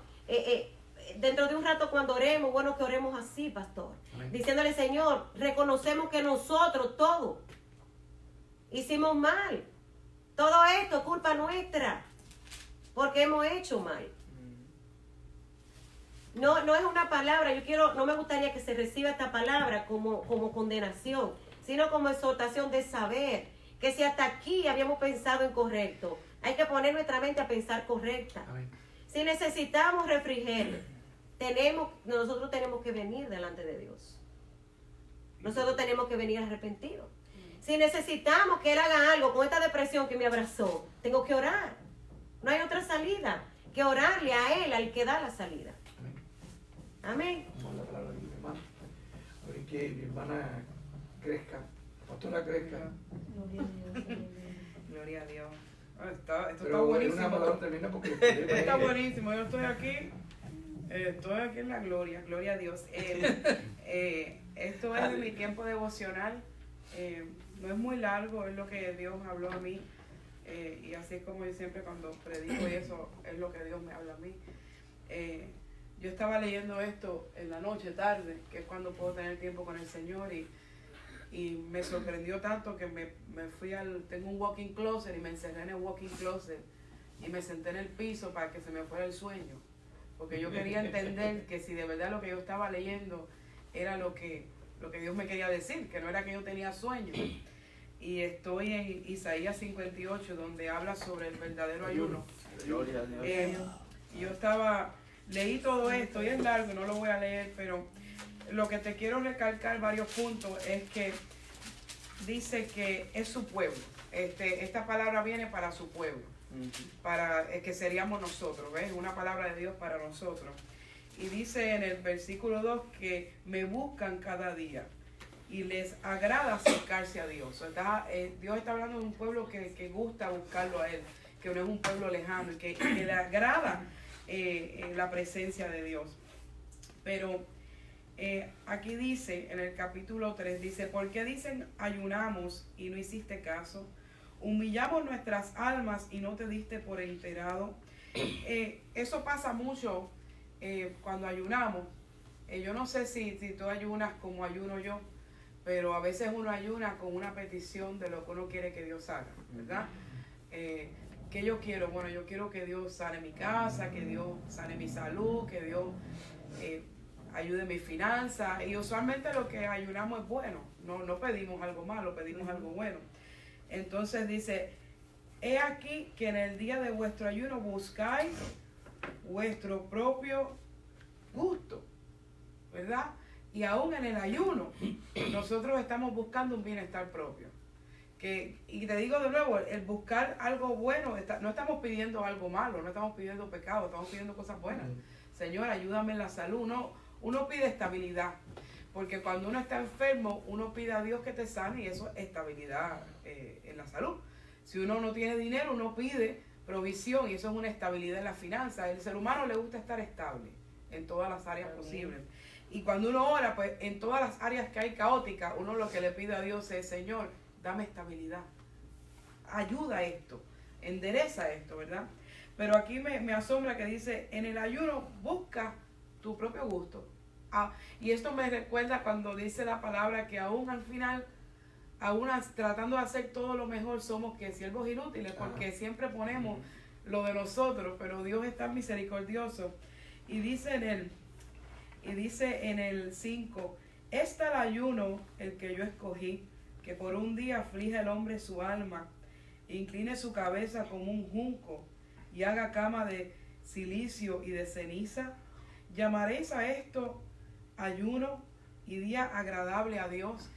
dentro de un rato cuando oremos, bueno que oremos así, pastor. Amén. Diciéndole, Señor, reconocemos que nosotros todos hicimos mal. Todo esto es culpa nuestra. Porque hemos hecho mal. No es una palabra, no me gustaría que se reciba esta palabra como condenación, sino como exhortación de saber que si hasta aquí habíamos pensado incorrecto, hay que poner nuestra mente a pensar correcta. Amén. Si necesitamos refrigerio, nosotros tenemos que venir delante de Dios. Nosotros tenemos que venir arrepentidos. Si necesitamos que Él haga algo con esta depresión que me abrazó, tengo que orar. No hay otra salida que orarle a Él, al que da la salida. Amén. Vamos a la palabra de mi hermana. A ver que mi hermana crezca, la pastora crezca. Gloria a Dios. Esto está Pero es buenísimo. una palabra tremenda porque Está buenísimo. Yo estoy aquí en la gloria. Gloria a Dios. Esto es de mi tiempo devocional. No es muy largo, es lo que Dios habló a mí. Y así es como yo siempre cuando predico y eso es lo que Dios me habla a mí. Yo estaba leyendo esto en la noche, tarde, que es cuando puedo tener tiempo con el Señor y me sorprendió tanto que me fui tengo un walk-in closet y me encerré en el walk-in closet y me senté en el piso para que se me fuera el sueño, porque yo quería entender que si de verdad lo que yo estaba leyendo era lo que Dios me quería decir, que no era que yo tenía sueño. Y estoy en Isaías 58, donde habla sobre el verdadero ayuno. Gloria a Dios. Leí todo esto y es largo, no lo voy a leer, pero lo que te quiero recalcar varios puntos es que dice que es su pueblo. Esta palabra viene para su pueblo, para que seríamos nosotros, ¿ves? Una palabra de Dios para nosotros. Y dice en el versículo 2 que me buscan cada día y les agrada acercarse a Dios. Dios está hablando de un pueblo que gusta buscarlo a Él, que no es un pueblo lejano y que le agrada la presencia de Dios. Pero aquí dice, en el capítulo 3, dice, ¿por qué dicen ayunamos y no hiciste caso? Humillamos nuestras almas y no te diste por enterado. Eso pasa mucho cuando ayunamos. Yo no sé si tú ayunas como ayuno yo, pero a veces uno ayuna con una petición de lo que uno quiere que Dios haga, ¿verdad? ¿Qué yo quiero? Bueno, yo quiero que Dios sane mi casa, que Dios sane mi salud, que Dios ayude mis finanzas. Y usualmente lo que ayunamos es bueno, no pedimos algo malo, pedimos algo bueno. Entonces dice, he aquí que en el día de vuestro ayuno buscáis vuestro propio gusto, ¿verdad? Y aún en el ayuno, nosotros estamos buscando un bienestar propio. Y te digo de nuevo, el buscar algo bueno, no estamos pidiendo algo malo, no estamos pidiendo pecado, estamos pidiendo cosas buenas. Señor, ayúdame en la salud. Uno pide estabilidad, porque cuando uno está enfermo, uno pide a Dios que te sane y eso es estabilidad en la salud. Si uno no tiene dinero, uno pide provisión y eso es una estabilidad en la finanza. El ser humano le gusta estar estable en todas las áreas posibles. Y cuando uno ora, pues en todas las áreas que hay caóticas, uno lo que le pide a Dios es, Señor, dame estabilidad. Ayuda a esto. endereza esto, ¿verdad? Pero aquí me asombra que dice, en el ayuno busca tu propio gusto. Y esto me recuerda cuando dice la palabra que aún al final, tratando de hacer todo lo mejor, somos que siervos inútiles, porque siempre ponemos lo de nosotros, pero Dios es tan misericordioso. Y dice en el 5, está el ayuno, el que yo escogí, que por un día aflige el hombre su alma, incline su cabeza como un junco, y haga cama de silicio y de ceniza. Llamaréis a esto ayuno y día agradable a Dios.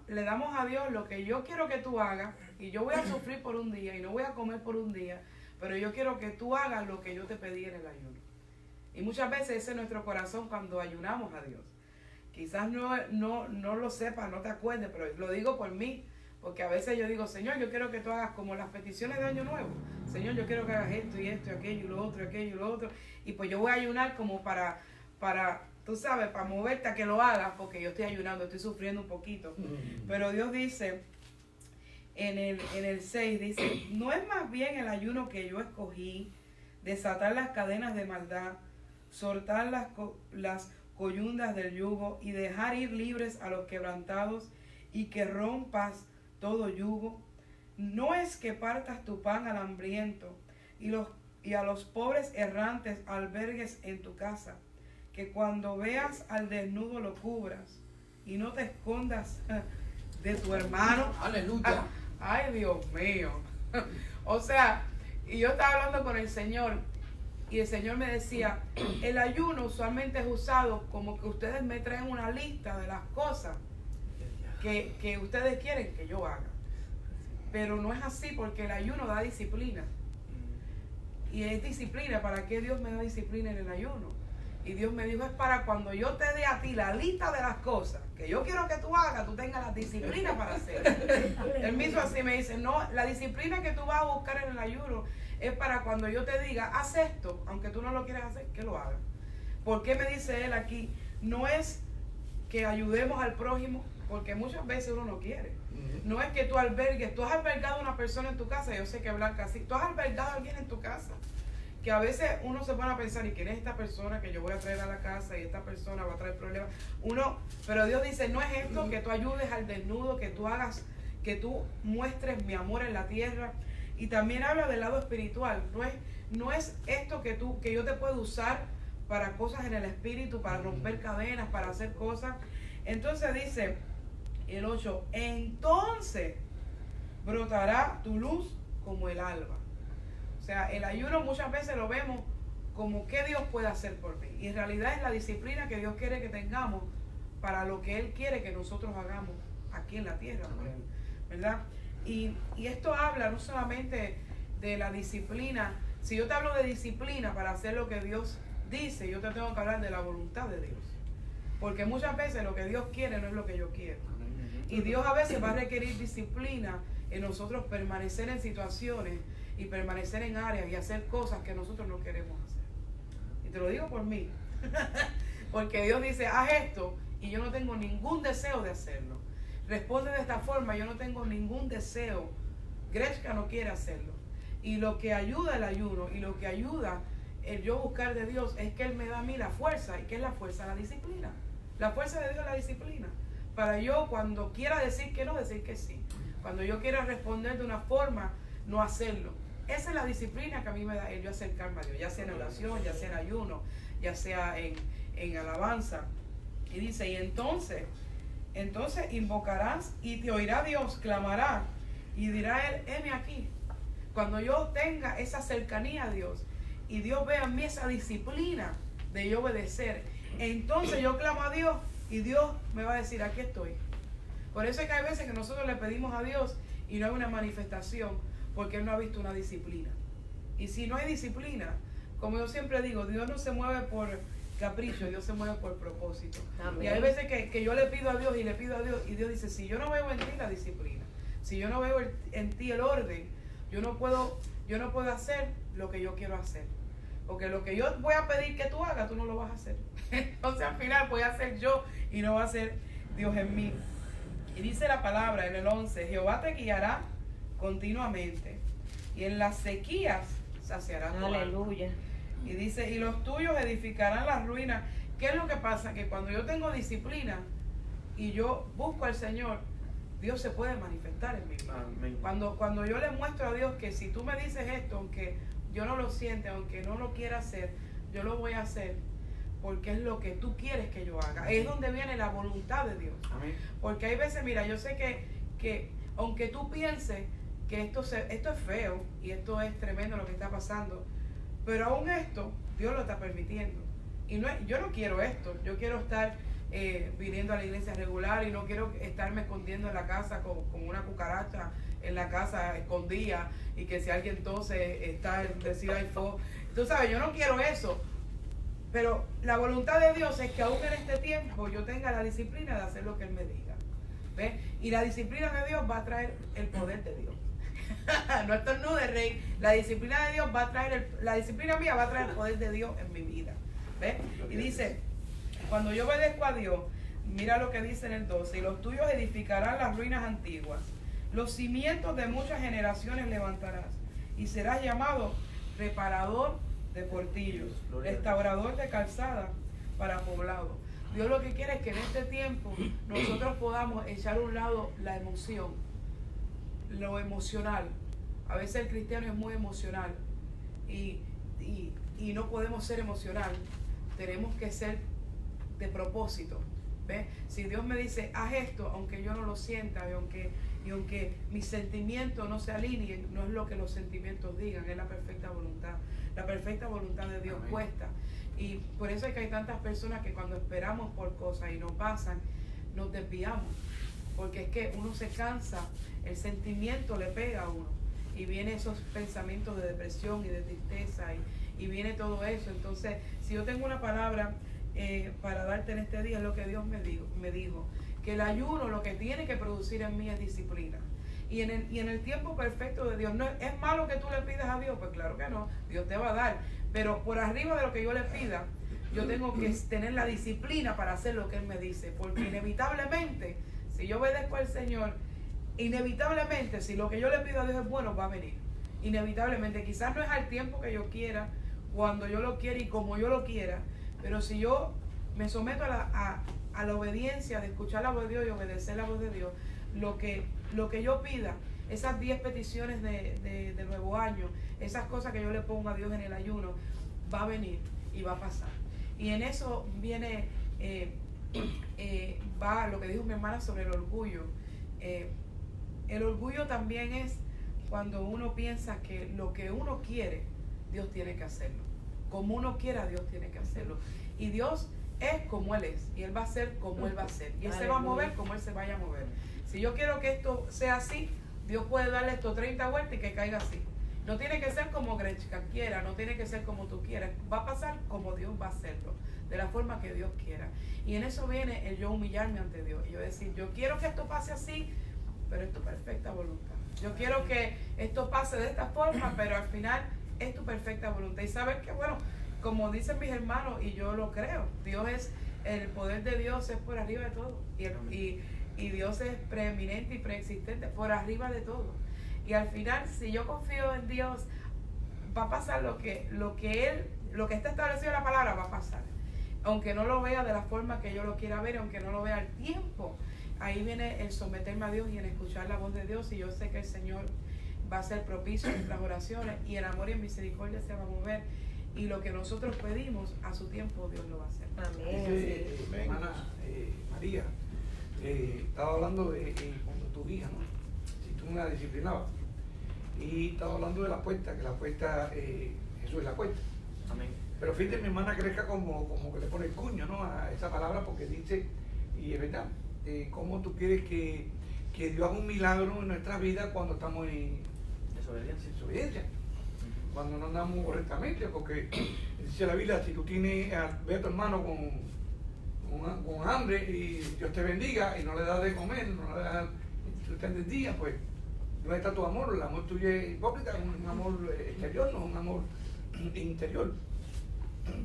Le damos a Dios lo que yo quiero que tú hagas, y yo voy a sufrir por un día y no voy a comer por un día, pero yo quiero que tú hagas lo que yo te pedí en el ayuno. Y muchas veces ese es nuestro corazón cuando ayunamos a Dios. Quizás no lo sepas, no te acuerdes, pero lo digo por mí, porque a veces yo digo, Señor, yo quiero que tú hagas como las peticiones de Año Nuevo. Señor, yo quiero que hagas esto y esto y aquello y lo otro, aquello y lo otro. Y pues yo voy a ayunar como para tú sabes, para moverte a que lo hagas, porque yo estoy ayunando, estoy sufriendo un poquito. Pero Dios dice, en el 6, dice, no es más bien el ayuno que yo escogí, desatar las cadenas de maldad, soltar las coyundas del yugo y dejar ir libres a los quebrantados y que rompas todo yugo. No es que partas tu pan al hambriento y a los pobres errantes albergues en tu casa, que cuando veas al desnudo lo cubras y no te escondas de tu hermano. Aleluya. Ay, Dios mío. O sea, y yo estaba hablando con el Señor y el Señor me decía, el ayuno usualmente es usado como que ustedes me traen una lista de las cosas que ustedes quieren que yo haga. Pero no es así, porque el ayuno da disciplina. Y es disciplina. ¿Para qué Dios me da disciplina en el ayuno? Y Dios me dijo, es para cuando yo te dé a ti la lista de las cosas que yo quiero que tú hagas, tú tengas la disciplina para hacerlo. Él mismo así me dice, no, la disciplina que tú vas a buscar en el ayuno es para cuando yo te diga, haz esto, aunque tú no lo quieras hacer, que lo hagas. ¿Por qué me dice él aquí? No es que ayudemos al prójimo, porque muchas veces uno no quiere. No es que tú albergues, tú has albergado a una persona en tu casa, yo sé que Blanca sí, tú has albergado a alguien en tu casa, que a veces uno se pone a pensar, ¿y quién es esta persona que yo voy a traer a la casa y esta persona va a traer problemas? Pero Dios dice, no es esto que tú ayudes al desnudo, que tú hagas, que tú muestres mi amor en la tierra. Y también habla del lado espiritual, no es esto que yo te puedo usar para cosas en el espíritu, para romper cadenas, para hacer cosas. Entonces dice el 8, entonces brotará tu luz como el alba. O sea, el ayuno muchas veces lo vemos como qué Dios puede hacer por mí. Y en realidad es la disciplina que Dios quiere que tengamos para lo que Él quiere que nosotros hagamos aquí en la tierra, ¿verdad? Y esto habla no solamente de la disciplina. Si yo te hablo de disciplina para hacer lo que Dios dice, yo te tengo que hablar de la voluntad de Dios. Porque muchas veces lo que Dios quiere no es lo que yo quiero. Y Dios a veces va a requerir disciplina en nosotros permanecer en situaciones y permanecer en áreas y hacer cosas que nosotros no queremos hacer. Y te lo digo por mí. Porque Dios dice, haz esto, y yo no tengo ningún deseo de hacerlo. Responde de esta forma, yo no tengo ningún deseo. Greshka no quiere hacerlo. Y lo que ayuda el ayuno y lo que ayuda el yo buscar de Dios es que Él me da a mí la fuerza. ¿Y qué es la fuerza? La disciplina. La fuerza de Dios es la disciplina. Para yo, cuando quiera decir que no, decir que sí. Cuando yo quiera responder de una forma, no hacerlo. Esa es la disciplina que a mí me da el yo acercarme a Dios, ya sea en oración, ya sea en ayuno, ya sea en alabanza. Y dice, y entonces invocarás y te oirá Dios, clamará y dirá Él, heme aquí. Cuando yo tenga esa cercanía a Dios y Dios vea en mí esa disciplina de yo obedecer, entonces yo clamo a Dios y Dios me va a decir, aquí estoy. Por eso es que hay veces que nosotros le pedimos a Dios y no hay una manifestación, porque Él no ha visto una disciplina. Y si no hay disciplina, como yo siempre digo, Dios no se mueve por capricho, Dios se mueve por propósito. Amén. Y hay veces que yo le pido a Dios y le pido a Dios, y Dios dice, si yo no veo en ti la disciplina, si yo no veo en ti el orden, yo no puedo hacer lo que yo quiero hacer. Porque lo que yo voy a pedir que tú hagas, tú no lo vas a hacer. Entonces al final voy a hacer yo y no va a ser Dios en mí. Y dice la palabra en el 11, Jehová te guiará continuamente, y en las sequías saciará tu alma. Aleluya. Y dice, y los tuyos edificarán las ruinas. ¿Qué es lo que pasa? Que cuando yo tengo disciplina y yo busco al Señor, Dios se puede manifestar en mi vida. Amén. Cuando yo le muestro a Dios que si tú me dices esto, aunque yo no lo siente, aunque no lo quiera hacer, yo lo voy a hacer porque es lo que tú quieres que yo haga. Es donde viene la voluntad de Dios. Amén. Porque hay veces, mira, yo sé que aunque tú pienses que esto es feo y esto es tremendo lo que está pasando, pero aún esto Dios lo está permitiendo. Y yo no quiero esto. Yo quiero estar viniendo a la iglesia regular y no quiero estarme escondiendo en la casa con una cucaracha en la casa escondida y que si alguien tose está decir hay fuego. Tú sabes, yo no quiero eso. Pero la voluntad de Dios es que aún en este tiempo yo tenga la disciplina de hacer lo que Él me diga. ¿Ves? Y la disciplina de Dios va a traer el poder de Dios. No estornude, rey. La disciplina de Dios va a traer, la disciplina mía va a traer el poder de Dios en mi vida. ¿Ves? Y dice, cuando yo obedezco a Dios, mira lo que dice en el 12, y los tuyos edificarán las ruinas antiguas, los cimientos de muchas generaciones levantarás, y serás llamado reparador de portillos, restaurador de calzada para poblado. Dios lo que quiere es que en este tiempo nosotros podamos echar a un lado la emoción, lo emocional. A veces el cristiano es muy emocional y no podemos ser emocional. Tenemos que ser de propósito. ¿Ves? Si Dios me dice, haz esto, aunque yo no lo sienta y aunque mis sentimientos no se alineen, no es lo que los sentimientos digan, es la perfecta voluntad. La perfecta voluntad de Dios cuesta. Y por eso es que hay tantas personas que cuando esperamos por cosas y no pasan, nos desviamos. Porque es que uno se cansa, el sentimiento le pega a uno. Y vienen esos pensamientos de depresión y de tristeza y viene todo eso. Entonces, si yo tengo una palabra para darte en este día, es lo que Dios me dijo. Que el ayuno lo que tiene que producir en mí es disciplina. Y en el tiempo perfecto de Dios, ¿no es malo que tú le pidas a Dios? Pues claro que no, Dios te va a dar. Pero por arriba de lo que yo le pida, yo tengo que tener la disciplina para hacer lo que Él me dice. Porque inevitablemente, si yo obedezco al Señor, inevitablemente, si lo que yo le pido a Dios es bueno, va a venir. Inevitablemente, quizás no es al tiempo que yo quiera, cuando yo lo quiera y como yo lo quiera, pero si yo me someto a la obediencia de escuchar la voz de Dios y obedecer la voz de Dios, lo que yo pida, esas 10 peticiones de nuevo año, esas cosas que yo le pongo a Dios en el ayuno, va a venir y va a pasar. Y en eso viene, va lo que dijo mi hermana sobre el orgullo. El orgullo también es cuando uno piensa que lo que uno quiere, Dios tiene que hacerlo. Como uno quiera, Dios tiene que hacerlo. Y Dios es como Él es. Y Él va a ser como Él va a ser. Y Él se va a mover como Él se vaya a mover. Si yo quiero que esto sea así, Dios puede darle esto 30 vueltas y que caiga así. No tiene que ser como Grechka quiera, no tiene que ser como tú quieras. Va a pasar como Dios va a hacerlo, de la forma que Dios quiera. Y en eso viene el yo humillarme ante Dios. Y yo decir, yo quiero que esto pase así, pero es tu perfecta voluntad. Yo quiero que esto pase de esta forma, pero al final es tu perfecta voluntad. Y sabes que, bueno, como dicen mis hermanos, y yo lo creo, Dios es, el poder de Dios es por arriba de todo. Y Dios es preeminente y preexistente por arriba de todo. Y al final, si yo confío en Dios, va a pasar lo que está establecido en la palabra, va a pasar. Aunque no lo vea de la forma que yo lo quiera ver, aunque no lo vea al tiempo. Ahí viene el someterme a Dios y en escuchar la voz de Dios. Y yo sé que el Señor va a ser propicio en nuestras oraciones y en amor y en misericordia se va a mover. Y lo que nosotros pedimos, a su tiempo Dios lo va a hacer. Amén. Hermana María, estaba hablando de cuando tu hija, ¿no? Si tú no la disciplinabas. Y estaba hablando de la puerta, que la puerta, Jesús es la puerta. Amén. Pero fíjate, mi hermana crezca como que le pone el cuño, ¿no? A esa palabra, porque dice, y es verdad, cómo tú quieres que Dios haga un milagro en nuestra vida cuando estamos en desobediencia. Cuando no andamos correctamente, porque dice la Biblia, si tú tienes, ve a tu hermano con hambre y Dios te bendiga y no le das de comer, no le das, tú estás en día, pues, ¿dónde está tu amor? El amor tuyo es hipócrita, es un amor exterior, no es un amor interior.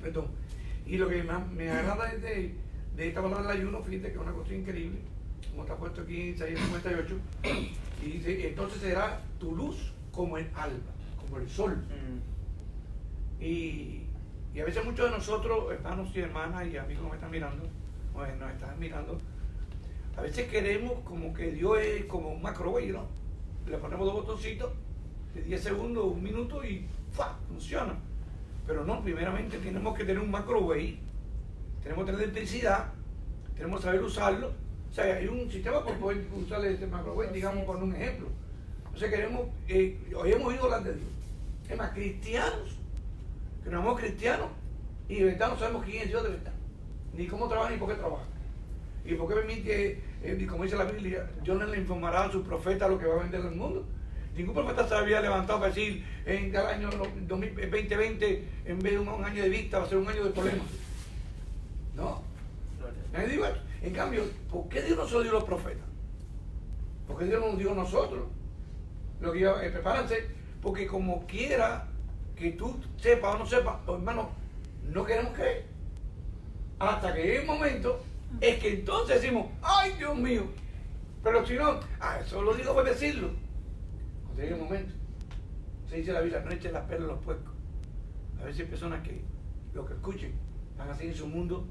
Perdón. Y lo que más me agrada es de esta palabra del ayuno, fíjate que es una cosa increíble, como está puesto aquí en Isaías 58, y dice, entonces será tu luz como el alba. como el sol. Y a veces muchos de nosotros, hermanos y hermanas y amigos que me están mirando, o nos están mirando, a veces queremos como que Dios es como un microwave, ¿no? Le ponemos 2 botoncitos de 10 segundos, 1 minuto y ¡fua! Funciona. Pero no, primeramente tenemos que tener un microwave, tenemos que tener electricidad, tenemos que saber usarlo. O sea, hay un sistema para poder usar este microwave, digamos, por un ejemplo. Entonces queremos, hoy hemos oído hablar de Dios. Es más, cristianos, que nos llamamos cristianos, y de verdad no sabemos quién es Dios de verdad, ni cómo trabaja, ni por qué trabaja. Y por qué permite, como dice la Biblia, Dios no le informará a su profeta lo que va a vender al mundo. Ningún profeta se había levantado para decir, en cada año 2020, en vez de un año de vista, va a ser un año de problemas. No. Nadie dijo eso. En cambio, ¿por qué Dios no se lo dio a los profetas? ¿Por qué Dios no nos dio a nosotros? Lo que prepárense, porque como quiera que tú sepas o no sepas, hermano, no queremos creer. Hasta que llegue el momento, es que entonces decimos, ¡ay, Dios mío! Pero si no, eso lo digo por decirlo. Cuando llegue el momento, se dice la Biblia, no echen las perlas a los puercos. A veces hay personas que lo que escuchen van a seguir en su mundo,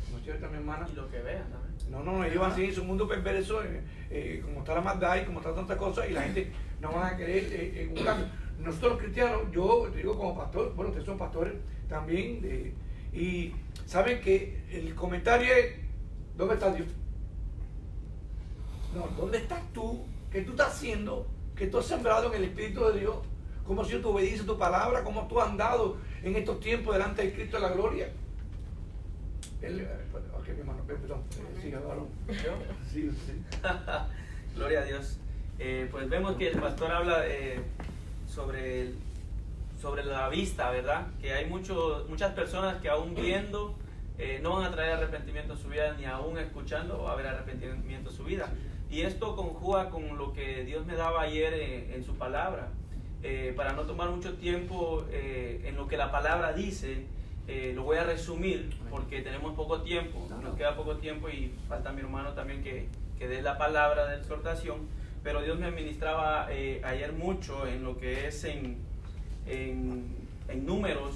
como cierta mi hermana. Y lo que vean también. No, ellos van a seguir en su mundo perverso, como está la maldad y como está tantas cosas, y la gente no van a querer en un cambio. Nosotros los cristianos, yo digo como pastor, bueno, ustedes son pastores también, y saben que el comentario es, ¿dónde está Dios? No, ¿dónde estás tú? ¿Qué tú estás haciendo? ¿Qué tú has sembrado en el Espíritu de Dios? ¿Cómo ha sido tu obediencia a tu palabra? ¿Cómo tú has andado en estos tiempos delante de Cristo de la gloria? Ok, mi hermano, perdón, siga, varón. ¿Yo? Sí. Gloria a Dios. Pues vemos que el pastor habla sobre la vista, ¿verdad? Que hay muchas personas que aún viendo no van a traer arrepentimiento a su vida, ni aún escuchando va a haber arrepentimiento a su vida. Y esto conjuga con lo que Dios me daba ayer en su palabra. Para no tomar mucho tiempo en lo que la palabra dice, lo voy a resumir porque tenemos poco tiempo, nos queda poco tiempo y falta mi hermano también que dé la palabra de exhortación. Pero Dios me ministraba ayer mucho en lo que es en Números,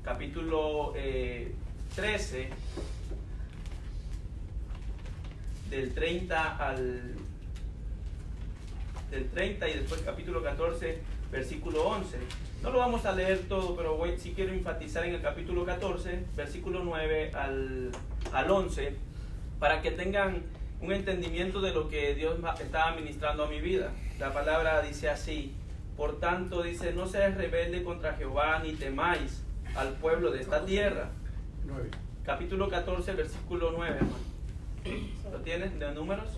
capítulo 13, del 30 y después capítulo 14, versículo 11. No lo vamos a leer todo, pero sí quiero enfatizar en el capítulo 14, versículo 9 al 11, para que tengan un entendimiento de lo que Dios estaba ministrando a mi vida. La palabra dice así: por tanto, dice, no seáis rebelde contra Jehová, ni temáis al pueblo de esta tierra. 9. Capítulo 14, versículo 9, hermano. ¿Lo tienes de Números?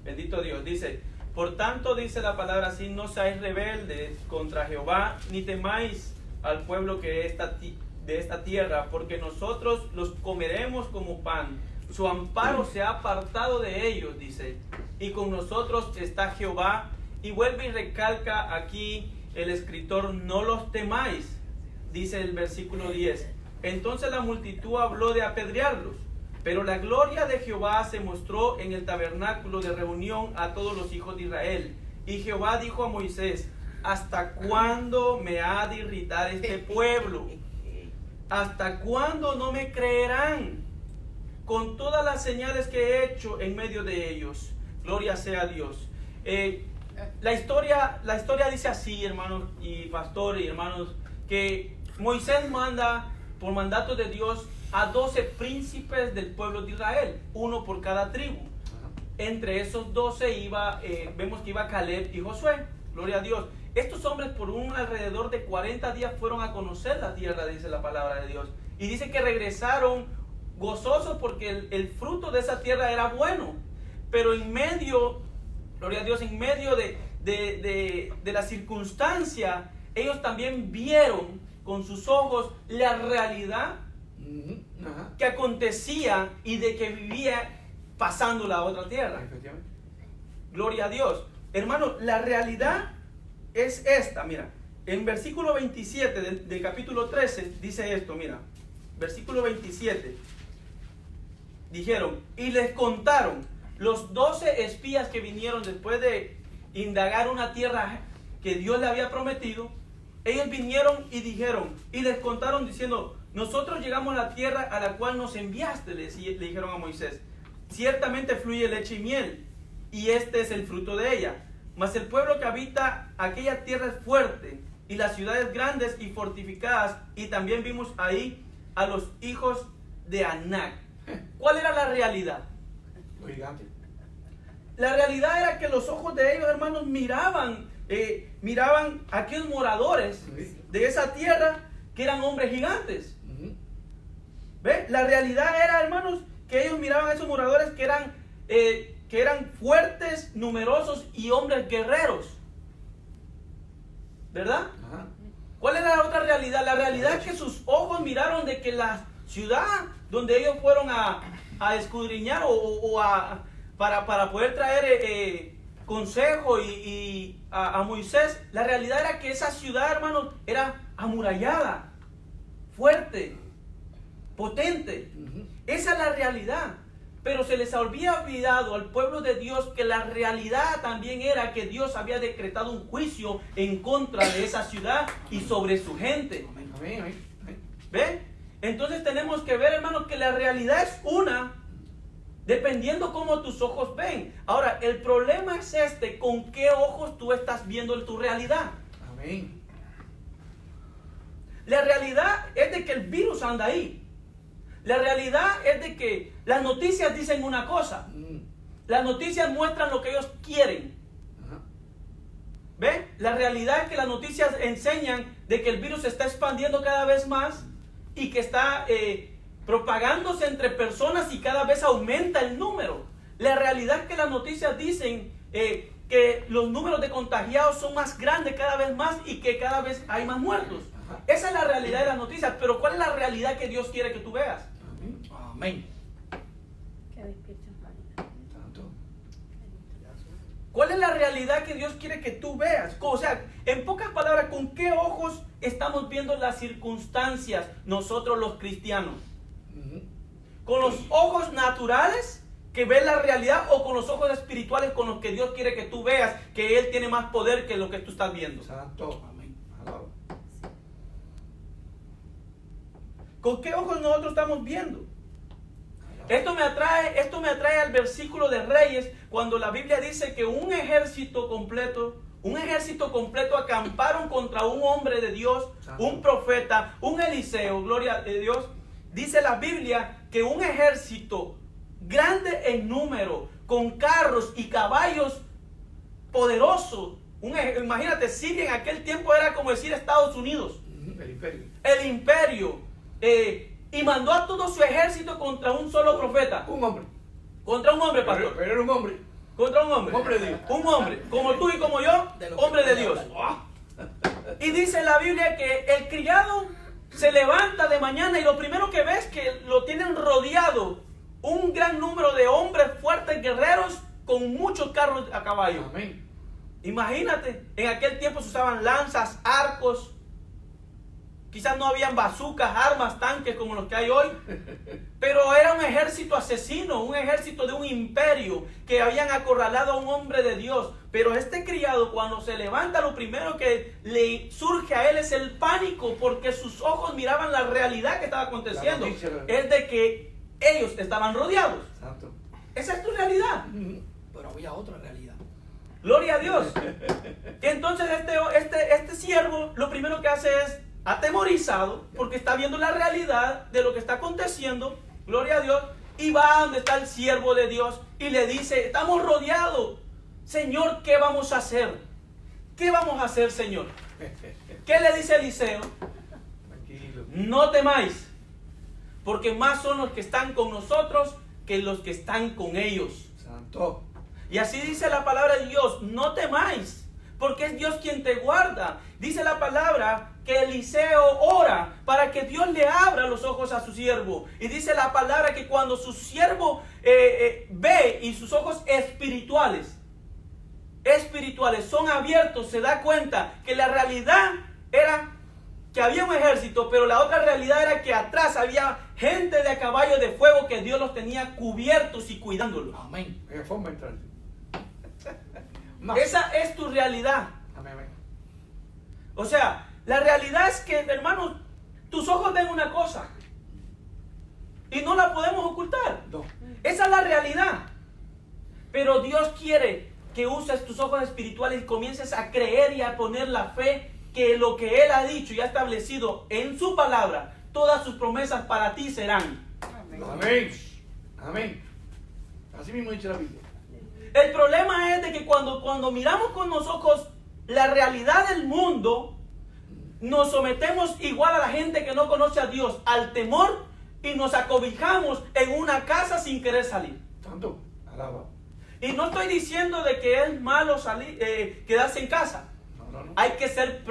Bendito Dios. Dice, por tanto, dice la palabra así, no seáis rebeldes contra Jehová, ni temáis al pueblo de esta tierra, porque nosotros los comeremos como pan. Su amparo se ha apartado de ellos, dice, y con nosotros está Jehová. Y vuelve y recalca aquí el escritor, no los temáis, dice el versículo 10. Entonces la multitud habló de apedrearlos, pero la gloria de Jehová se mostró en el tabernáculo de reunión a todos los hijos de Israel. Y Jehová dijo a Moisés, ¿hasta cuándo me ha de irritar este pueblo? ¿Hasta cuándo no me creerán con todas las señales que he hecho en medio de ellos? Gloria sea a Dios. La historia dice así, hermanos y pastores y hermanos, que Moisés manda por mandato de Dios a 12 príncipes del pueblo de Israel, uno por cada tribu. Entre esos 12 vemos que iba Caleb y Josué. Gloria a Dios. Estos hombres por un alrededor de 40 días fueron a conocer la tierra, dice la palabra de Dios. Y dice que regresaron gozosos porque el fruto de esa tierra era bueno. Pero en medio, gloria a Dios, en medio de la circunstancia, ellos también vieron con sus ojos la realidad que acontecía y de que vivía pasando la otra tierra. Gloria a Dios. Hermano, la realidad es esta, mira. En versículo 27 del capítulo 13 dice esto, mira. Versículo 27. Dijeron, y les contaron los 12 espías que vinieron después de indagar una tierra que Dios le había prometido. ellos vinieron y dijeron, y les contaron diciendo, nosotros llegamos a la tierra a la cual nos enviaste, le dijeron a Moisés. Ciertamente fluye leche y miel, y este es el fruto de ella. Mas el pueblo que habita aquella tierra es fuerte, y las ciudades grandes y fortificadas, y también vimos ahí a los hijos de Anac. ¿Cuál era la realidad? Los gigantes. La realidad era que los ojos de ellos, hermanos, miraban a aquellos moradores de esa tierra que eran hombres gigantes. ¿Ve? La realidad era, hermanos, que ellos miraban a esos moradores que eran fuertes, numerosos y hombres guerreros. ¿Verdad? Ajá. ¿Cuál era la otra realidad? La realidad es que sus ojos miraron de que la ciudad donde ellos fueron a escudriñar para poder traer consejo y a Moisés, la realidad era que esa ciudad, hermanos, era amurallada, fuerte, potente. Esa es la realidad. Pero se les había olvidado al pueblo de Dios que la realidad también era que Dios había decretado un juicio en contra de esa ciudad y sobre su gente. Amén, amén, amén. ¿Ve? Entonces tenemos que ver, hermanos, que la realidad es una, dependiendo cómo tus ojos ven. Ahora, el problema es ¿con qué ojos tú estás viendo tu realidad? Amén. La realidad es de que el virus anda ahí. La realidad es de que las noticias dicen una cosa. Las noticias muestran lo que ellos quieren. ¿Ve? La realidad es que las noticias enseñan de que el virus se está expandiendo cada vez más y que está propagándose entre personas y cada vez aumenta el número. La realidad es que las noticias dicen que los números de contagiados son más grandes cada vez más y que cada vez hay más muertos. Esa es la realidad de las noticias, pero ¿cuál es la realidad que Dios quiere que tú veas? Amén. Que despierta, Juanita. Tanto. ¿Cuál es la realidad que Dios quiere que tú veas? O sea, en pocas palabras, ¿con qué ojos estamos viendo las circunstancias nosotros los cristianos? ¿Con los ojos naturales que ven la realidad o con los ojos espirituales con los que Dios quiere que tú veas que Él tiene más poder que lo que tú estás viendo? Santo. Amén. Alabado. ¿Con qué ojos nosotros estamos viendo? Esto me atrae al versículo de Reyes, cuando la Biblia dice que un ejército completo acamparon contra un hombre de Dios, un profeta, un Eliseo, gloria a Dios. Dice la Biblia que un ejército grande en número, con carros y caballos poderosos. Imagínate, Siria en aquel tiempo era como decir Estados Unidos. El imperio. El imperio. Y mandó a todo su ejército contra un solo profeta. Un hombre. Contra un hombre, pastor. Pero era un hombre. Contra un hombre. Un hombre de Dios. Un hombre, como tú y como yo, hombre de Dios. Y dice la Biblia que el criado se levanta de mañana y lo primero que ves es que lo tienen rodeado un gran número de hombres fuertes, guerreros, con muchos carros a caballo. Amén. Imagínate, en aquel tiempo se usaban lanzas, arcos. Quizás no habían bazucas, armas, tanques como los que hay hoy. Pero era un ejército asesino, un ejército de un imperio que habían acorralado a un hombre de Dios. Pero este criado, cuando se levanta, lo primero que le surge a él es el pánico, porque sus ojos miraban la realidad que estaba aconteciendo. Es de que ellos estaban rodeados. Santo. Esa es tu realidad. Pero había otra realidad. Gloria a Dios. Entonces este siervo lo primero que hace es atemorizado, porque está viendo la realidad de lo que está aconteciendo, gloria a Dios, y va a donde está el siervo de Dios y le dice, estamos rodeados, Señor, ¿qué vamos a hacer? ¿Qué vamos a hacer, Señor? ¿Qué le dice Eliseo? Tranquilo. No temáis, porque más son los que están con nosotros que los que están con ellos. Santo. Y así dice la palabra de Dios, no temáis, porque es Dios quien te guarda. Dice la palabra que Eliseo ora para que Dios le abra los ojos a su siervo. Y dice la palabra que cuando su siervo ve y sus ojos espirituales son abiertos, se da cuenta que la realidad era que había un ejército, pero la otra realidad era que atrás había gente de a caballo de fuego que Dios los tenía cubiertos y cuidándolos. Amén. ¿Qué forma de entrar? Esa es tu realidad. Amén, amén. O sea, La realidad es que, hermanos, tus ojos ven una cosa y no la podemos ocultar. No. Esa es la realidad. Pero Dios quiere que uses tus ojos espirituales y comiences a creer y a poner la fe que lo que Él ha dicho y ha establecido en su palabra, todas sus promesas para ti serán. Amén. Amén. Así mismo dice la Biblia. El problema es de que cuando miramos con los ojos la realidad del mundo, nos sometemos igual a la gente que no conoce a Dios, al temor, y nos acobijamos en una casa sin querer salir. Tanto, alaba. Y no estoy diciendo de que es malo salir, quedarse en casa. No. Hay que ser,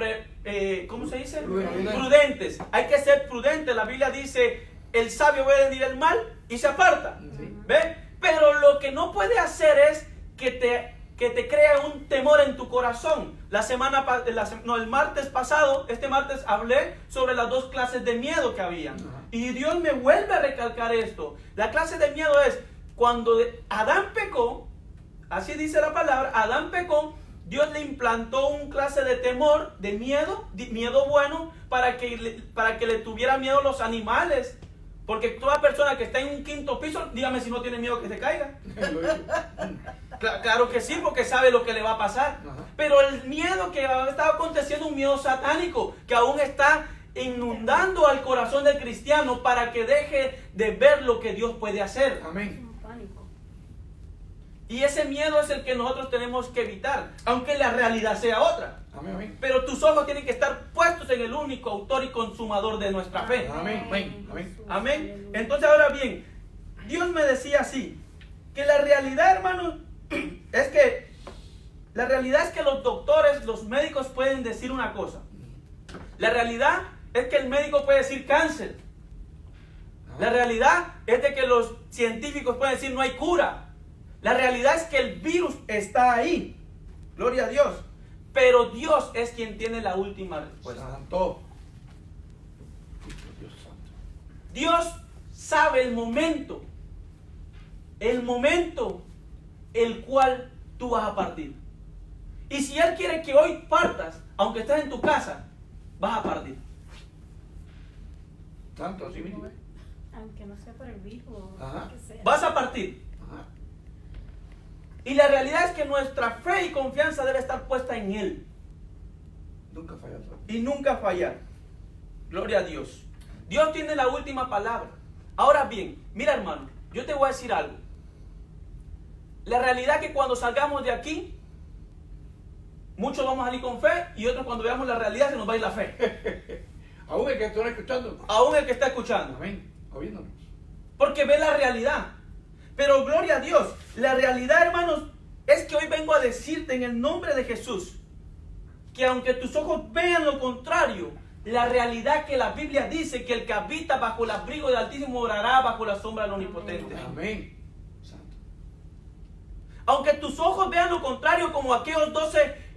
¿cómo se dice? Prudentes. Prudentes. Hay que ser prudentes. La Biblia dice, el sabio ve venir el mal y se aparta. Sí. ¿Ve? Pero lo que no puede hacer es que te crea un temor en tu corazón. El martes pasado, este martes hablé sobre las dos clases de miedo que había. Y Dios me vuelve a recalcar esto. La clase de miedo es cuando Adán pecó, así dice la palabra, Adán pecó, Dios le implantó un clase de temor, de miedo bueno, para que le tuviera miedo a los animales. Porque toda persona que está en un quinto piso, dígame si no tiene miedo que se caiga. Claro que sí, porque sabe lo que le va a pasar. Ajá. Pero el miedo que está aconteciendo, un miedo satánico, que aún está inundando al corazón del cristiano para que deje de ver lo que Dios puede hacer. Amén. Un pánico. Y ese miedo es el que nosotros tenemos que evitar, aunque la realidad sea otra. Amén. Amén. Pero tus ojos tienen que estar puestos en el único autor y consumador de nuestra fe. Amén. Amén. Amén. Amén. Entonces ahora bien, Dios me decía así, que la realidad, hermanos, es que la realidad es que los doctores, los médicos pueden decir una cosa. La realidad es que el médico puede decir cáncer. La realidad es de que los científicos pueden decir no hay cura. La realidad es que el virus está ahí. Gloria a Dios. Pero Dios es quien tiene la última respuesta. Santo. Dios santo. Dios sabe el momento el cual tú vas a partir. Y si Él quiere que hoy partas, aunque estés en tu casa, vas a partir. Tanto, así mismo. Aunque no sea por el virus o Ajá. lo que sea. Vas a partir. Ajá. Y la realidad es que nuestra fe y confianza debe estar puesta en Él. Nunca fallas. Y nunca fallar. Gloria a Dios. Dios tiene la última palabra. Ahora bien, mira hermano, yo te voy a decir algo. La realidad es que cuando salgamos de aquí, muchos vamos a salir con fe y otros cuando veamos la realidad se nos va a ir la fe. Aún el que están escuchando. Aún el que está escuchando. Amén. Oyéndonos. Porque ve la realidad. Pero gloria a Dios. La realidad, hermanos, es que hoy vengo a decirte en el nombre de Jesús que aunque tus ojos vean lo contrario, la realidad que la Biblia dice que el que habita bajo el abrigo del Altísimo morará bajo la sombra del Omnipotente. Amén. Santo. Aunque tus ojos vean lo contrario, como aquellos 12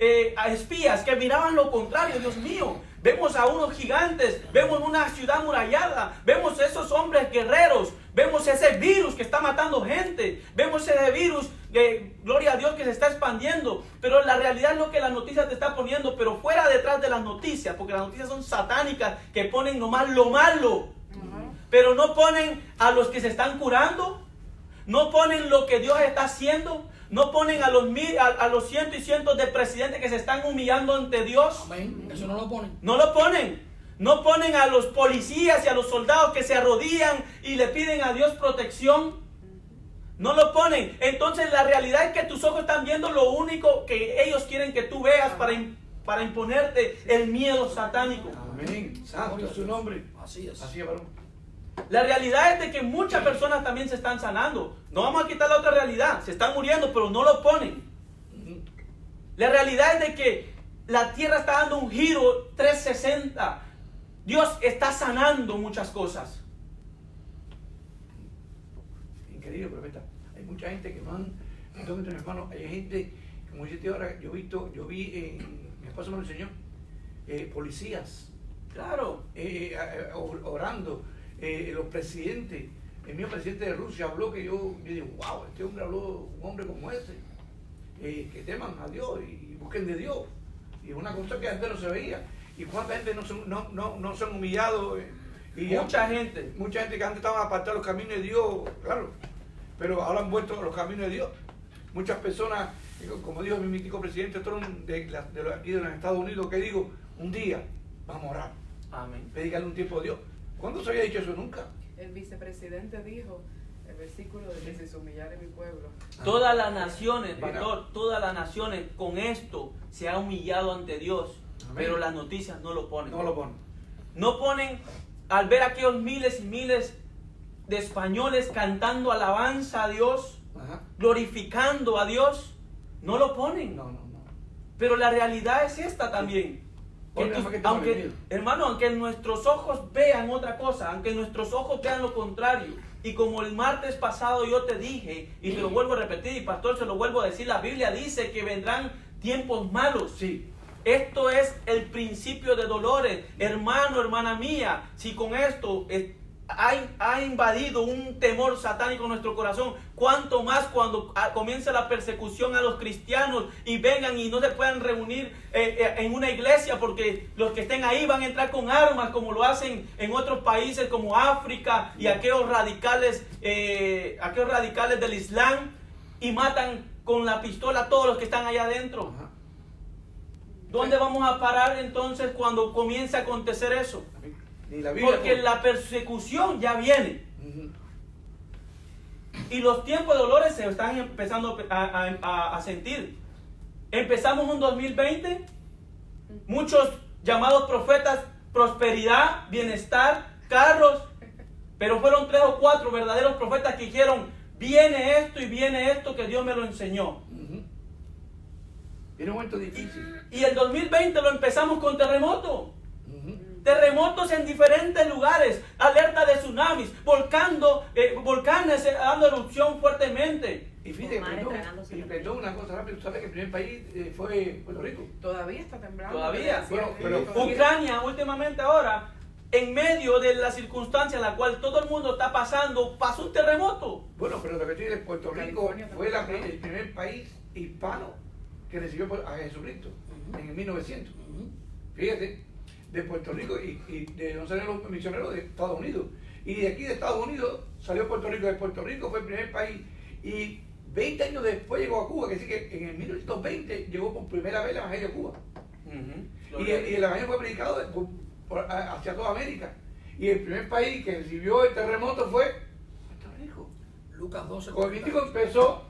espías que miraban lo contrario, Dios mío, vemos a unos gigantes, vemos una ciudad amurallada, vemos esos hombres guerreros, vemos ese virus que está matando gente, vemos ese virus, gloria a Dios, que se está expandiendo, pero la realidad es lo que la noticia te está poniendo, pero fuera detrás de las noticias, porque las noticias son satánicas, que ponen nomás lo malo, pero no ponen a los que se están curando, no ponen lo que Dios está haciendo, no ponen a los cientos y cientos de presidentes que se están humillando ante Dios. Amén. Eso no lo ponen. No lo ponen. No ponen a los policías y a los soldados que se arrodillan y le piden a Dios protección. No lo ponen. Entonces la realidad es que tus ojos están viendo lo único que ellos quieren que tú veas para imponerte el miedo satánico. Amén. Santo es su nombre. Así es. Así es, varón. La realidad es de que muchas personas también se están sanando. No vamos a quitar la otra realidad. Se están muriendo, pero no lo ponen. La realidad es de que la tierra está dando un giro 360. Dios está sanando muchas cosas. Increíble, profeta. Hay mucha gente que van, entonces, hermano, hay gente, como dice ahora, yo vi, mi esposo me lo enseñó, policías, Claro. orando, los presidentes. El mío presidente de Rusia habló que yo digo, wow, este hombre habló, un hombre como ese, que teman a Dios y busquen de Dios. Y es una cosa que antes no se veía. ¿Y cuánta gente no se han humillado? Y Mucha gente. Mucha gente que antes estaban apartados de los caminos de Dios, claro, pero ahora han vuelto a los caminos de Dios. Muchas personas, como dijo mi mítico presidente Trump aquí de los Estados Unidos, que digo, un día vamos a orar, Amén. dedicarle un tiempo a Dios. ¿Cuándo se había dicho eso? Nunca. El vicepresidente dijo, el versículo de que si se humillare mi pueblo. Todas las naciones, Mira. pastor, todas las naciones con esto se han humillado ante Dios, Amén. pero las noticias no lo ponen. No lo ponen. No ponen, al ver aquellos miles y miles de españoles cantando alabanza a Dios, Ajá. glorificando a Dios, no lo ponen. No. Pero la realidad es esta también. Que Oiga, tú- fue que estamos aunque, vendidos. hermano, aunque nuestros ojos vean otra cosa, aunque nuestros ojos vean lo contrario, y como el martes pasado yo te dije, y te lo vuelvo a repetir, y pastor se lo vuelvo a decir, la Biblia dice que vendrán tiempos malos. Sí. Esto es el principio de dolores. Hermano, hermana mía, si con esto ha invadido un temor satánico en nuestro corazón, cuánto más cuando comience la persecución a los cristianos y vengan y no se puedan reunir en una iglesia, porque los que estén ahí van a entrar con armas como lo hacen en otros países como África y aquellos radicales del Islam, y matan con la pistola a todos los que están allá adentro. Ajá. ¿Dónde vamos a parar entonces cuando comience a acontecer eso? Ni la Biblia. Porque la persecución ya viene. Ujú. Y los tiempos de dolores se están empezando a sentir. Empezamos un 2020, muchos llamados profetas, prosperidad, bienestar, carros, pero fueron 3 o 4 verdaderos profetas que dijeron, viene esto que Dios me lo enseñó. Ujú. Viene un momento difícil. Y el 2020 lo empezamos con terremoto. Ujú. Terremotos en diferentes lugares, alerta de tsunamis, volcanes dando erupción fuertemente. Y fíjate, Con mares tragándose la perdón una cosa rápida, tú sabes que el primer país fue Puerto Rico. Todavía está temblando. Todavía. Pero Ucrania últimamente ahora, en medio de la circunstancia en la cual todo el mundo está pasando, pasó un terremoto. Bueno, pero lo que tú dices, Puerto Rico California fue también. el primer país hispano que recibió a Jesucristo en el 1900. Fíjate, de Puerto Rico y de no salieron los misioneros de Estados Unidos. Y de aquí de Estados Unidos salió Puerto Rico. De Puerto Rico fue el primer país. Y 20 años después llegó a Cuba, que sí que en el 1920 llegó por primera vez el Evangelio a Cuba. Y el Evangelio fue predicado hacia toda América. Y el primer país que recibió el terremoto fue Puerto Rico. Lucas 12. Cuando el mítico empezó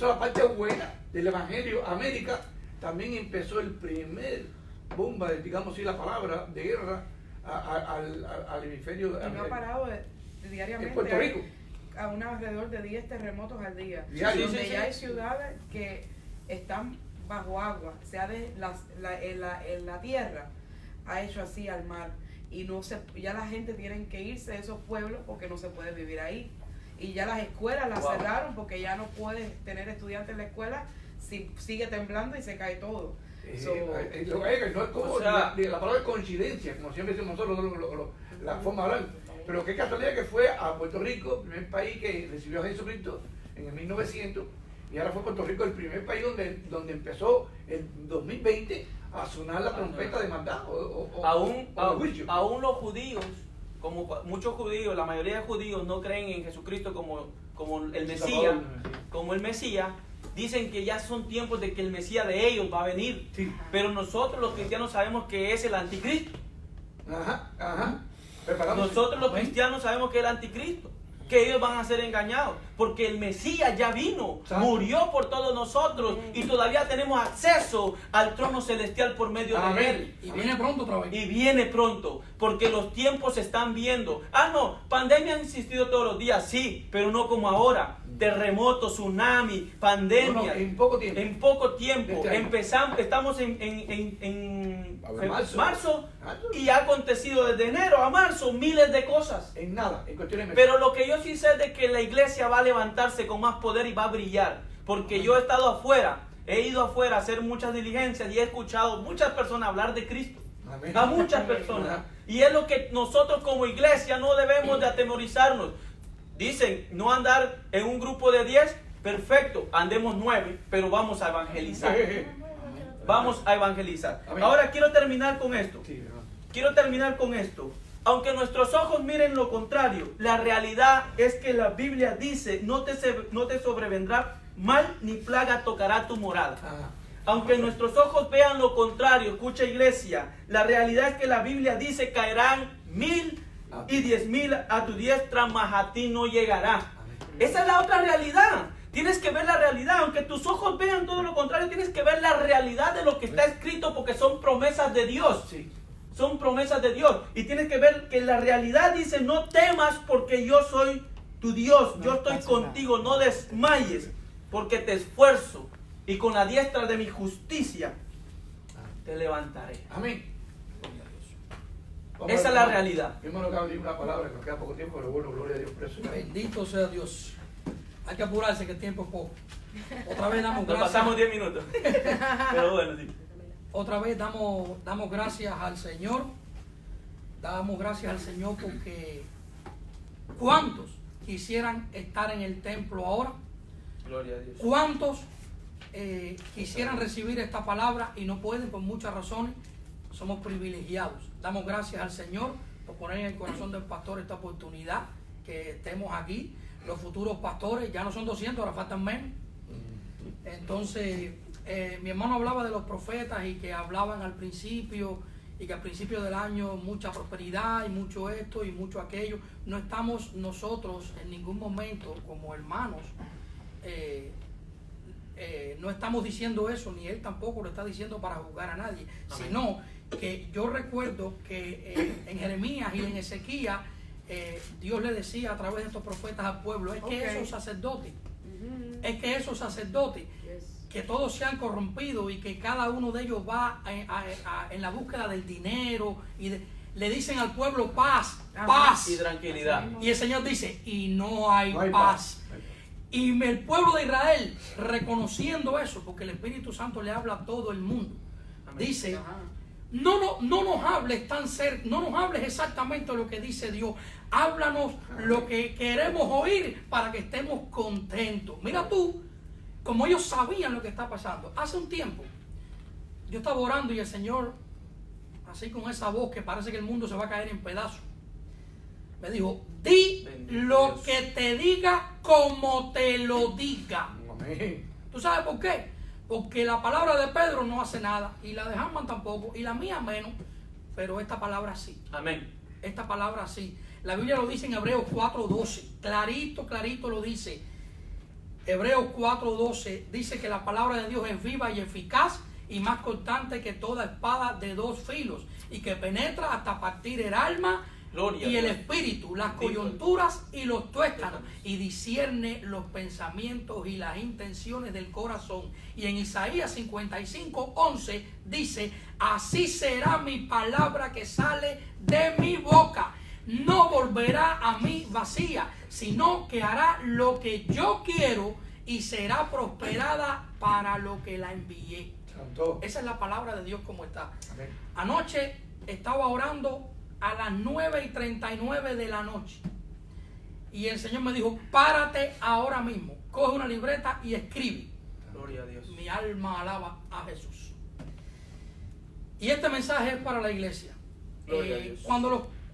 la parte buena del Evangelio a América, también empezó el primer bomba, digamos así la palabra, de guerra al hemisferio Y no ha parado diariamente. en Puerto Rico. A alrededor de 10 terremotos al día. Diario. Donde Sí. ya hay ciudades que están bajo agua. Se ha en la tierra ha hecho así al mar. Y ya la gente tiene que irse de esos pueblos porque no se puede vivir ahí. Y ya las escuelas las Wow. cerraron porque ya no puedes tener estudiantes en la escuela si sigue temblando y se cae todo. So, Lo que hay que no es como O sea, la palabra es coincidencia, como siempre decimos nosotros, la forma de hablar. Pero qué casualidad que fue a Puerto Rico, el primer país que recibió a Jesucristo en el 1900, y ahora fue Puerto Rico el primer país donde empezó el 2020 a sonar la trompeta de maldad Aún de juicio. los judíos, como muchos judíos, la mayoría de judíos no creen en Jesucristo como el Mesías, como el Mesías, dicen que ya son tiempos de que el Mesías de ellos va a venir. Sí. Pero nosotros los cristianos sabemos que es el anticristo. Ajá. Preparándose. Nosotros los Amén. cristianos sabemos que es el anticristo, que ellos van a ser engañados, porque el Mesías ya vino, Exacto. murió por todos nosotros y todavía tenemos acceso al trono celestial por medio de Amén. él. Y viene pronto otra vez. Y viene pronto, porque los tiempos se están viendo. No, pandemia ha existido todos los días, sí, pero no como ahora. Terremotos, tsunami, pandemia. Bueno, en poco tiempo. En poco tiempo. Este año. Estamos en Marzo. y ha acontecido desde enero a marzo miles de cosas. En nada, en cuestiones de meses. Pero lo que yo sí sé es de que la iglesia va a levantarse con más poder y va a brillar. Porque yo he estado afuera, he ido afuera a hacer muchas diligencias y he escuchado muchas personas hablar de Cristo. Amén. A muchas personas. Y es lo que nosotros como iglesia no debemos de atemorizarnos. Dicen, no andar en un grupo de 10, perfecto, andemos 9, pero vamos a evangelizar. vamos a evangelizar. Amén. Ahora quiero terminar con esto. Sí, hermano. Quiero terminar con esto. Aunque nuestros ojos miren lo contrario, la realidad es que la Biblia dice, no te sobrevendrá mal ni plaga tocará tu morada. Ah, Aunque nuestros ojos vean lo contrario, escucha iglesia, la realidad es que la Biblia dice caerán 1000 y 10,000 a tu diestra, mas a ti no llegará. Esa es la otra realidad. Tienes que ver la realidad, aunque tus ojos vean todo lo contrario, tienes que ver la realidad de lo que está escrito porque son promesas de Dios. sí. Son promesas de Dios. Y tienes que ver que la realidad dice, no temas porque yo soy tu Dios. Yo estoy contigo, no desmayes porque te esfuerzo. Y con la diestra de mi justicia te levantaré. Amén. Esa es la realidad. Mi hermano acaba de decir una palabra que nos queda poco tiempo, pero bueno, gloria a Dios por eso. Bendito sea Dios. Hay que apurarse que el tiempo es poco. Otra vez damos Nos gracias. pasamos 10 minutos. Pero bueno, sí. Otra vez damos gracias al Señor. Damos gracias al Señor porque ¿cuántos quisieran estar en el templo ahora? Gloria a Dios. ¿Cuántos quisieran recibir esta palabra y no pueden por muchas razones? Somos privilegiados. Damos gracias al Señor por poner en el corazón del pastor esta oportunidad, que estemos aquí. Los futuros pastores ya no son 200, ahora faltan menos. Entonces, mi hermano hablaba de los profetas y que hablaban al principio, y que al principio del año mucha prosperidad y mucho esto y mucho aquello. No estamos nosotros en ningún momento como hermanos, no estamos diciendo eso, ni él tampoco lo está diciendo para juzgar a nadie. Amén. Sino que yo recuerdo que en Jeremías y en Ezequías Dios le decía a través de estos profetas al pueblo, es que esos sacerdotes, que todos se han corrompido y que cada uno de ellos va en la búsqueda del dinero y le dicen al pueblo paz, paz y tranquilidad. Y el Señor dice, y no hay paz. Y el pueblo de Israel, reconociendo eso, porque el Espíritu Santo le habla a todo el mundo, amén, dice, no nos hables tan cerca, no nos hables exactamente lo que dice Dios, háblanos lo que queremos oír para que estemos contentos. Mira tú, como ellos sabían lo que está pasando. Hace un tiempo, yo estaba orando y el Señor, así con esa voz que parece que el mundo se va a caer en pedazos, me dijo, di lo que te diga como te lo diga. Amén. ¿Tú sabes por qué? Porque la palabra de Pedro no hace nada, y la de Haman tampoco, y la mía menos, pero esta palabra sí. Amén. Esta palabra sí. La Biblia lo dice en Hebreos 4:12, clarito lo dice. Hebreos 4:12 dice que la palabra de Dios es viva y eficaz y más cortante que toda espada de 2 filos, y que penetra hasta partir el alma y el espíritu, las coyunturas y los tuétanos, y discierne los pensamientos y las intenciones del corazón. Y en Isaías 55:11 dice, así será mi palabra que sale de mi boca, no volverá a mí vacía, sino que hará lo que yo quiero y será prosperada para lo que la envié. Santo. Esa es la palabra de Dios como está. Amén. Anoche estaba orando a las 9:39 de la noche. Y el Señor me dijo, párate ahora mismo, coge una libreta y escribe. Gloria a Dios. Mi alma alaba a Jesús. Y este mensaje es para la iglesia. Gloria a Dios.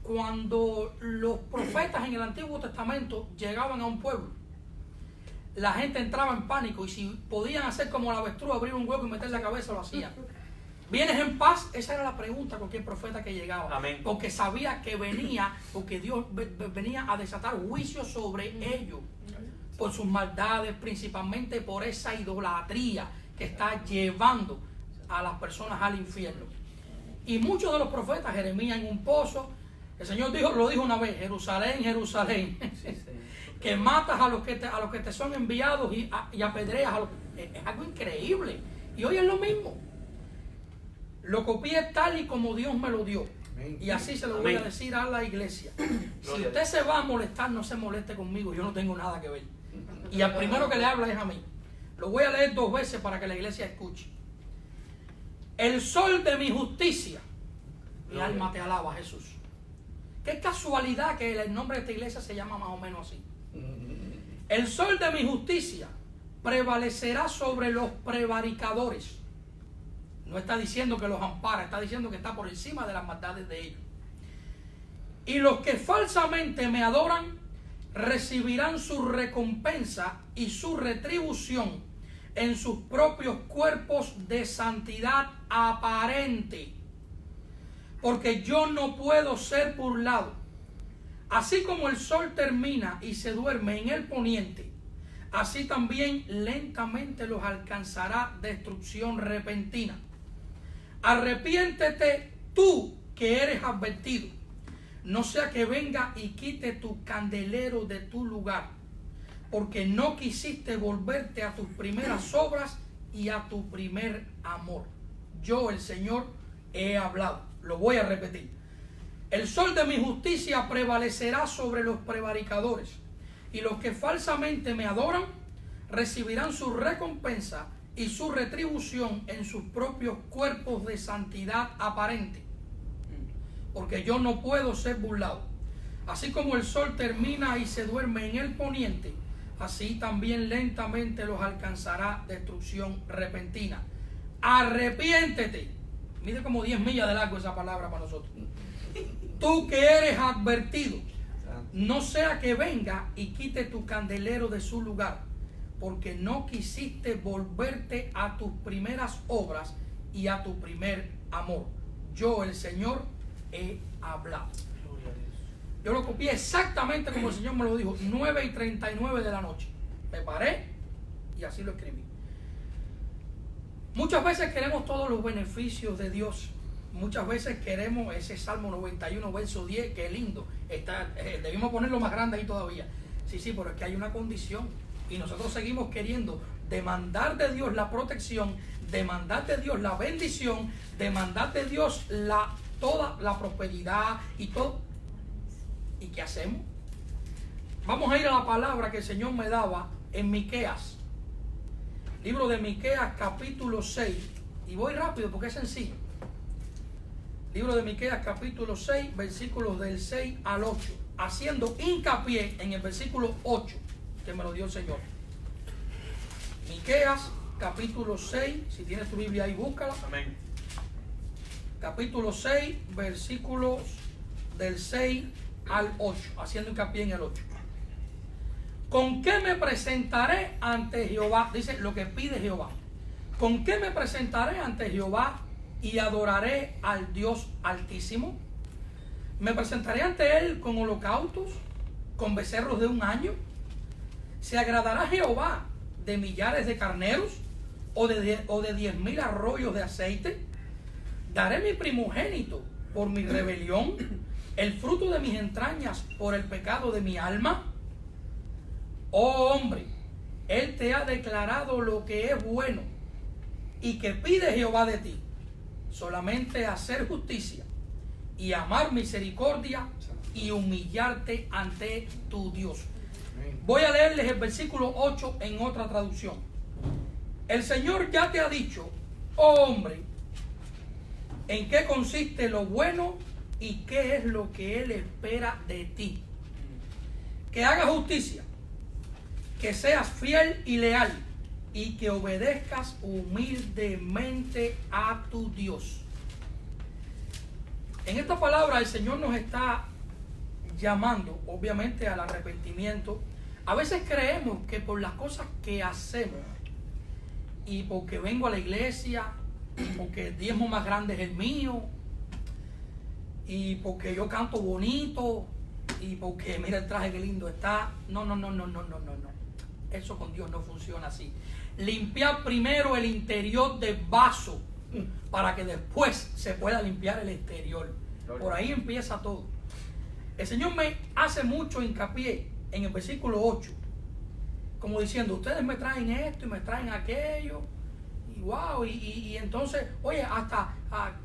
Cuando los profetas en el Antiguo Testamento llegaban a un pueblo, la gente entraba en pánico, y si podían hacer como la avestruz, abrir un hueco y meter la cabeza, lo hacían. ¿Vienes en paz? Esa era la pregunta a cualquier profeta que llegaba. Amén. Porque sabía que venía, porque Dios venía a desatar juicio sobre ellos por sus maldades, principalmente por esa idolatría que está llevando a las personas al infierno. Y muchos de los profetas, Jeremías en un pozo, el Señor lo dijo una vez, Jerusalén, Jerusalén, que matas a los que te son enviados y apedreas a los... Es algo increíble. Y hoy es lo mismo. Lo copié tal y como Dios me lo dio. Amén. Y así se lo voy a decir a la iglesia. Si usted se va a molestar, no se moleste conmigo. Yo no tengo nada que ver. Y al primero que le habla es a mí. Lo voy a leer 2 veces para que la iglesia escuche. El sol de mi justicia. Mi alma te alaba, Jesús. Qué casualidad que el nombre de esta iglesia se llama más o menos así. El sol de mi justicia prevalecerá sobre los prevaricadores. No está diciendo que los ampara, está diciendo que está por encima de las maldades de ellos. Y los que falsamente me adoran recibirán su recompensa y su retribución en sus propios cuerpos de santidad aparente. Porque yo no puedo ser burlado. Así como el sol termina y se duerme en el poniente, así también lentamente los alcanzará destrucción repentina. Arrepiéntete tú que eres advertido, no sea que venga y quite tu candelero de tu lugar, porque no quisiste volverte a tus primeras obras y a tu primer amor. Yo, el Señor, he hablado. Lo voy a repetir. El sol de mi justicia prevalecerá sobre los prevaricadores, y los que falsamente me adoran recibirán su recompensa y su retribución en sus propios cuerpos de santidad aparente. Porque yo no puedo ser burlado. Así como el sol termina y se duerme en el poniente, así también lentamente los alcanzará destrucción repentina. Arrepiéntete. Mide como 10 millas de largo esa palabra para nosotros. Tú que eres advertido, no sea que venga y quite tu candelero de su lugar, porque no quisiste volverte a tus primeras obras y a tu primer amor. Yo, el Señor, he hablado. Yo lo copié exactamente como el Señor me lo dijo, 9:39 de la noche. Me paré y así lo escribí. Muchas veces queremos todos los beneficios de Dios. Muchas veces queremos ese Salmo 91, verso 10, que es lindo. Debimos ponerlo más grande ahí todavía. Sí, pero es que hay una condición. Y nosotros seguimos queriendo demandar de Dios la protección, demandar de Dios la bendición, demandar de Dios toda la prosperidad y todo. ¿Y qué hacemos? Vamos a ir a la palabra que el Señor me daba en Miqueas. Libro de Miqueas, capítulo 6. Y voy rápido porque es sencillo. Libro de Miqueas, capítulo 6, versículos del 6 al 8. Haciendo hincapié en el versículo 8, que me lo dio el Señor. Miqueas, capítulo 6. Si tienes tu Biblia ahí, búscala. Amén. Capítulo 6, versículos del 6 al 8. Haciendo hincapié en el 8. ¿Con qué me presentaré ante Jehová? Dice lo que pide Jehová. ¿Con qué me presentaré ante Jehová y adoraré al Dios Altísimo? ¿Me presentaré ante Él con holocaustos, con becerros de un año? ¿Se agradará Jehová de millares de carneros o de 10,000 arroyos de aceite? ¿Daré mi primogénito por mi rebelión, el fruto de mis entrañas por el pecado de mi alma? Oh hombre, Él te ha declarado lo que es bueno. ¿Y que pide Jehová de ti? Solamente hacer justicia y amar misericordia y humillarte ante tu Dios. Voy a leerles el versículo 8 en otra traducción. El Señor ya te ha dicho, oh hombre, en qué consiste lo bueno y qué es lo que Él espera de ti. Que hagas justicia, que seas fiel y leal, y que obedezcas humildemente a tu Dios. En esta palabra el Señor nos está llamando, obviamente, al arrepentimiento. A veces creemos que por las cosas que hacemos, y porque vengo a la iglesia, y porque el diezmo más grande es el mío, y porque yo canto bonito, y porque mira el traje que lindo está. No. Eso con Dios no funciona así. Limpiar primero el interior del vaso para que después se pueda limpiar el exterior. Por ahí empieza todo. El Señor me hace mucho hincapié en el versículo 8, como diciendo, ustedes me traen esto y me traen aquello, y wow, y entonces, oye, hasta,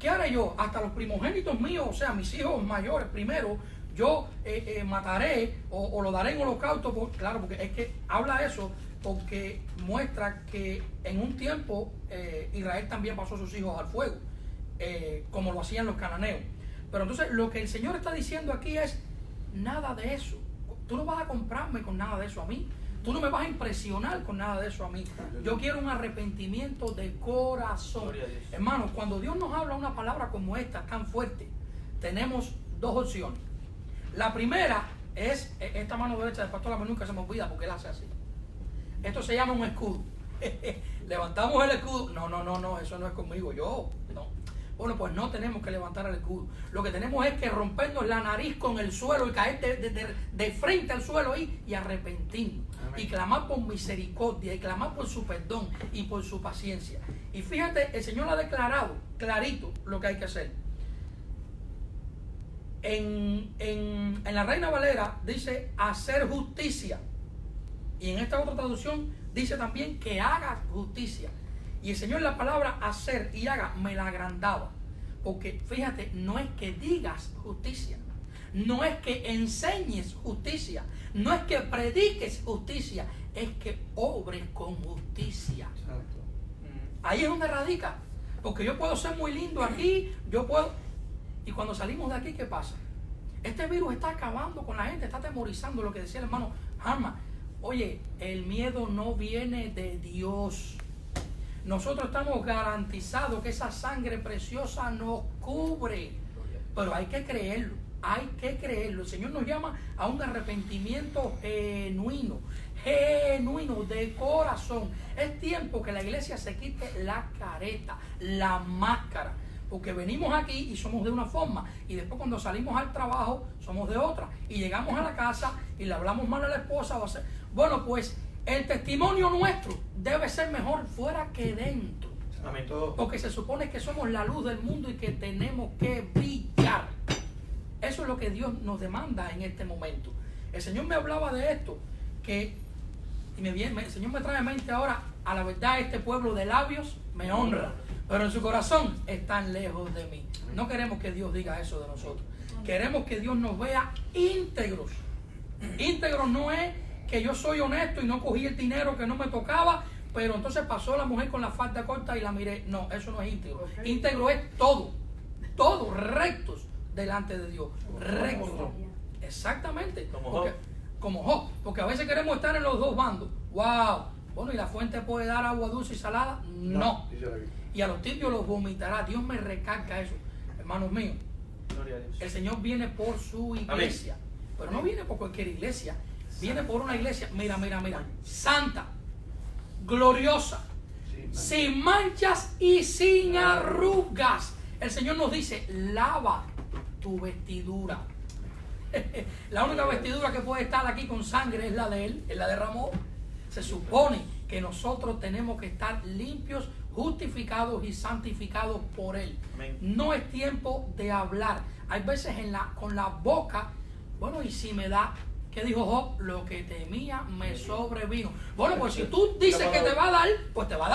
¿qué haré yo? Hasta los primogénitos míos, o sea, mis hijos mayores primero, yo mataré o lo daré en holocausto. Claro, porque es que habla eso porque muestra que en un tiempo Israel también pasó a sus hijos al fuego, como lo hacían los cananeos. Pero entonces lo que el Señor está diciendo aquí es, nada de eso. Tú no vas a comprarme con nada de eso a mí. Tú no me vas a impresionar con nada de eso a mí. Yo quiero un arrepentimiento de corazón. Gloria a Dios. Hermano, cuando Dios nos habla una palabra como esta, tan fuerte, tenemos dos opciones. La primera es esta mano derecha del pastor, a mí nunca se me olvida porque él hace así. Esto se llama un escudo. Levantamos el escudo. No, eso no es conmigo, yo. No. Bueno, pues no tenemos que levantar el escudo. Lo que tenemos es que rompernos la nariz con el suelo y caer de frente al suelo ahí y arrepentirnos. Amén. Y clamar por misericordia y clamar por su perdón y por su paciencia. Y fíjate, el Señor ha declarado clarito lo que hay que hacer. En la Reina Valera dice hacer justicia. Y en esta otra traducción dice también que haga justicia. Y el Señor, la palabra hacer y haga me la agrandaba. Porque fíjate, no es que digas justicia, no es que enseñes justicia, no es que prediques justicia, es que obres con justicia. Exacto. Ahí es donde radica. Porque yo puedo ser muy lindo aquí, yo puedo... Y cuando salimos de aquí, ¿qué pasa? Este virus está acabando con la gente, está atemorizando, lo que decía el hermano Harma. Oye, el miedo no viene de Dios. Nosotros estamos garantizados que esa sangre preciosa nos cubre. Pero hay que creerlo, hay que creerlo. El Señor nos llama a un arrepentimiento genuino de corazón. Es tiempo que la iglesia se quite la careta, la máscara. Porque venimos aquí y somos de una forma, y después cuando salimos al trabajo somos de otra, y llegamos a la casa y le hablamos mal a la esposa. Bueno, pues el testimonio nuestro debe ser mejor fuera que dentro. Amén. Porque se supone que somos la luz del mundo y que tenemos que brillar. Eso es lo que Dios nos demanda en este momento. El Señor me hablaba de esto, el Señor me trae a mente ahora, a la verdad este pueblo de labios me honra, pero en su corazón están lejos de mí. No queremos que Dios diga eso de nosotros. Queremos que Dios nos vea íntegros. Íntegros no es que yo soy honesto y no cogí el dinero que no me tocaba, pero entonces pasó la mujer con la falda corta y la miré. No, eso no es íntegro. Íntegro es todo rectos delante de Dios. Rectos. Exactamente. Como Job. Porque a veces queremos estar en los dos bandos. ¡Wow! Bueno, ¿y la fuente puede dar agua dulce y salada? No. Y a los tibios los vomitará. Dios me recarga eso. Hermanos míos, Gloria a Dios. el Señor viene por su iglesia. Amén. Pero no viene por cualquier iglesia. Viene por una iglesia, mira, santa, gloriosa, sin manchas y sin arrugas. El Señor nos dice, lava tu vestidura. La única vestidura que puede estar aquí con sangre es la de Él, Él la derramó. Se supone que nosotros tenemos que estar limpios, justificados y santificados por Él. Amén. No es tiempo de hablar. Hay veces con la boca, bueno, y si me da... ¿Qué dijo Job? Lo que temía me sobrevino. Bueno, pues si tú dices que te va a dar, pues te va a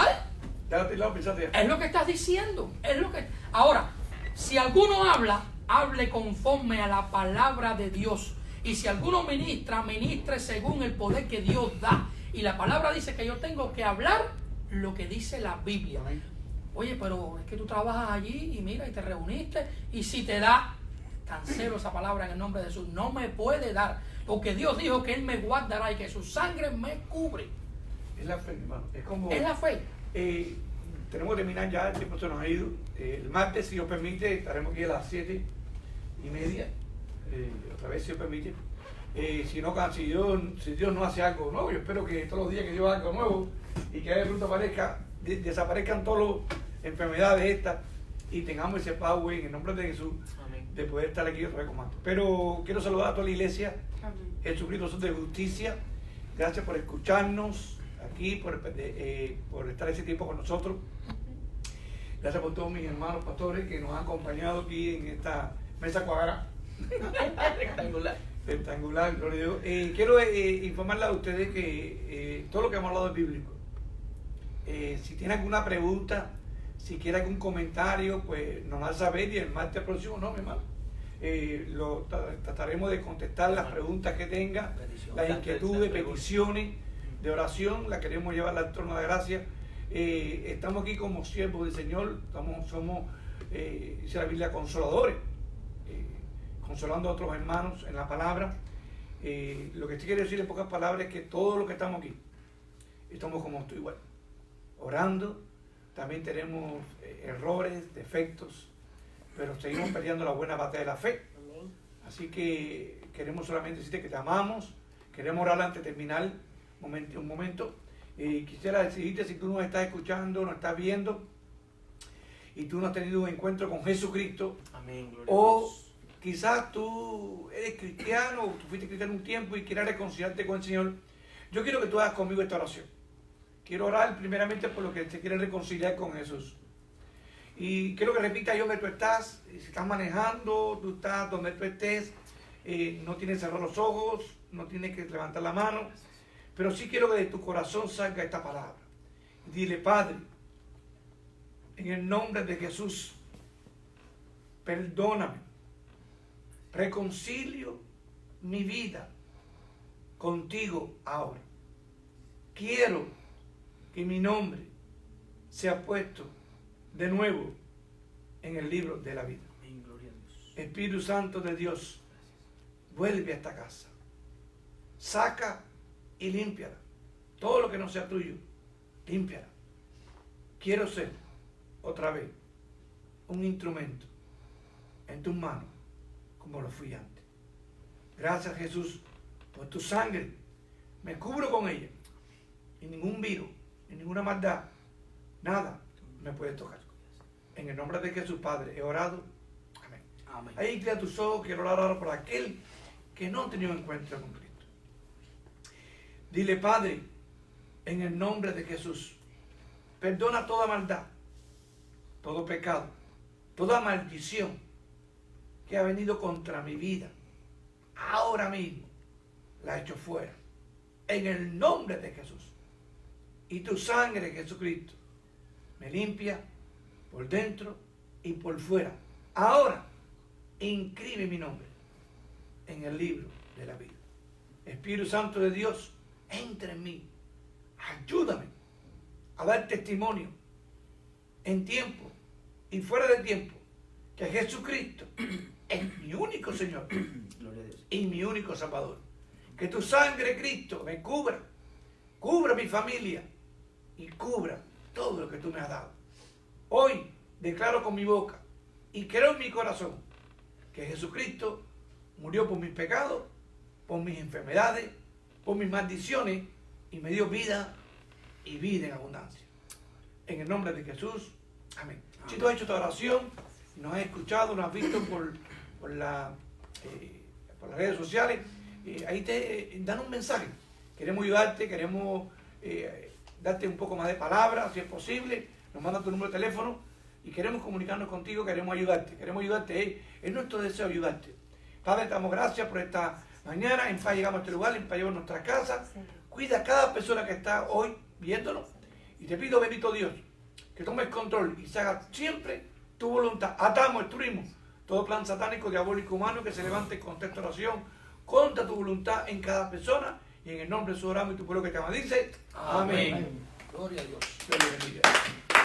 dar. Es lo que estás diciendo. Ahora, si alguno habla, hable conforme a la palabra de Dios. Y si alguno ministra, ministre según el poder que Dios da. Y la palabra dice que yo tengo que hablar lo que dice la Biblia. Oye, pero es que tú trabajas allí y mira, y te reuniste, y si te da, cancelo esa palabra en el nombre de Jesús. No me puede dar. Porque Dios dijo que Él me guardará y que su sangre me cubre. Es la fe, hermano. Es la fe. Tenemos que terminar ya, el tiempo se nos ha ido. El martes, si Dios permite, estaremos aquí a las 7:30. Otra vez, si Dios permite. Si Dios no hace algo nuevo, yo espero que todos los días que Dios haga algo nuevo y que de pronto desaparezcan todas las enfermedades estas y tengamos ese power en el nombre de Jesús. Amén. De poder estar aquí otra vez con más. Pero quiero saludar a toda la iglesia. Jesucristo son de justicia. Gracias por escucharnos aquí, por estar ese tiempo con nosotros. Gracias por todos mis hermanos pastores que nos han acompañado aquí en esta mesa cuadrada. Rectangular, gloria a Dios. Quiero informarles a ustedes que todo lo que hemos hablado es bíblico. Si tienen alguna pregunta, si quieren algún comentario, pues nos van a saber y el martes próximo, no, mi hermano. Trataremos de contestar las preguntas que tenga, las inquietudes, peticiones de oración, las queremos llevar al trono de gracia. Estamos aquí como siervos del Señor, somos, dice la Biblia, consoladores, consolando a otros hermanos en la palabra. Lo que te quiero decir en pocas palabras es que todos los que estamos aquí, estamos como tú igual, orando. También tenemos errores, defectos, pero seguimos peleando la buena batalla de la fe. Así que queremos solamente decirte que te amamos, queremos orar antes de terminar un momento. Quisiera decirte, si tú nos estás escuchando, nos estás viendo, y tú no has tenido un encuentro con Jesucristo, Amén, gloria a o Dios. quizás tú eres cristiano, o tú fuiste cristiano un tiempo y quieres reconciliarte con el Señor, yo quiero que tú hagas conmigo esta oración. Quiero orar primeramente por los que te quieren reconciliar con Jesús. Y quiero que repitas ahí donde tú estás. Si estás manejando, tú estás donde tú estés, no tienes que cerrar los ojos, no tienes que levantar la mano, pero sí quiero que de tu corazón salga esta palabra. Dile: Padre, en el nombre de Jesús, perdóname, reconcilio mi vida contigo ahora. Quiero que mi nombre sea puesto de nuevo en el libro de la vida. Amén, gloria a Dios. Espíritu Santo de Dios, vuelve a esta casa. Saca y límpiala. Todo lo que no sea tuyo, límpiala. Quiero ser otra vez un instrumento en tus manos como lo fui antes. Gracias, Jesús, por tu sangre. Me cubro con ella. Y ningún virus, ni ninguna maldad, nada me puede tocar. En el nombre de Jesús, Padre, he orado. Amén. Amén. Ahí inclina tus ojos. Quiero orar ahora por aquel que no ha tenido encuentro con Cristo. Dile: Padre, en el nombre de Jesús, perdona toda maldad, todo pecado, toda maldición que ha venido contra mi vida. Ahora mismo la echo fuera. En el nombre de Jesús. Y tu sangre, Jesucristo, me limpia por dentro y por fuera. Ahora, inscribe mi nombre en el libro de la vida. Espíritu Santo de Dios, entra en mí. Ayúdame a dar testimonio en tiempo y fuera de tiempo que Jesucristo es mi único Señor Gloria a Dios. y mi único Salvador. Que tu sangre, Cristo, me cubra mi familia y cubra todo lo que tú me has dado. Hoy declaro con mi boca y creo en mi corazón que Jesucristo murió por mis pecados, por mis enfermedades, por mis maldiciones, y me dio vida y vida en abundancia. En el nombre de Jesús, amén. Si tú has hecho esta oración, nos has escuchado, nos has visto por las redes sociales, ahí te dan un mensaje. Queremos ayudarte, queremos darte un poco más de palabras, si es posible. Nos manda tu número de teléfono y queremos comunicarnos contigo, queremos ayudarte. Es nuestro deseo ayudarte. Padre, te damos gracias por esta mañana. En paz llegamos a este lugar, en paz llegamos a nuestra casa. Cuida a cada persona que está hoy viéndonos. Y te pido, bendito Dios, que tomes control y se haga siempre tu voluntad. Atamos, destruimos todo plan satánico, diabólico, humano que se levante contra esta oración, contra tu voluntad en cada persona. Y en el nombre de su oramos y tu pueblo que te ama dice: amén. Gloria a Dios. Dios le bendiga.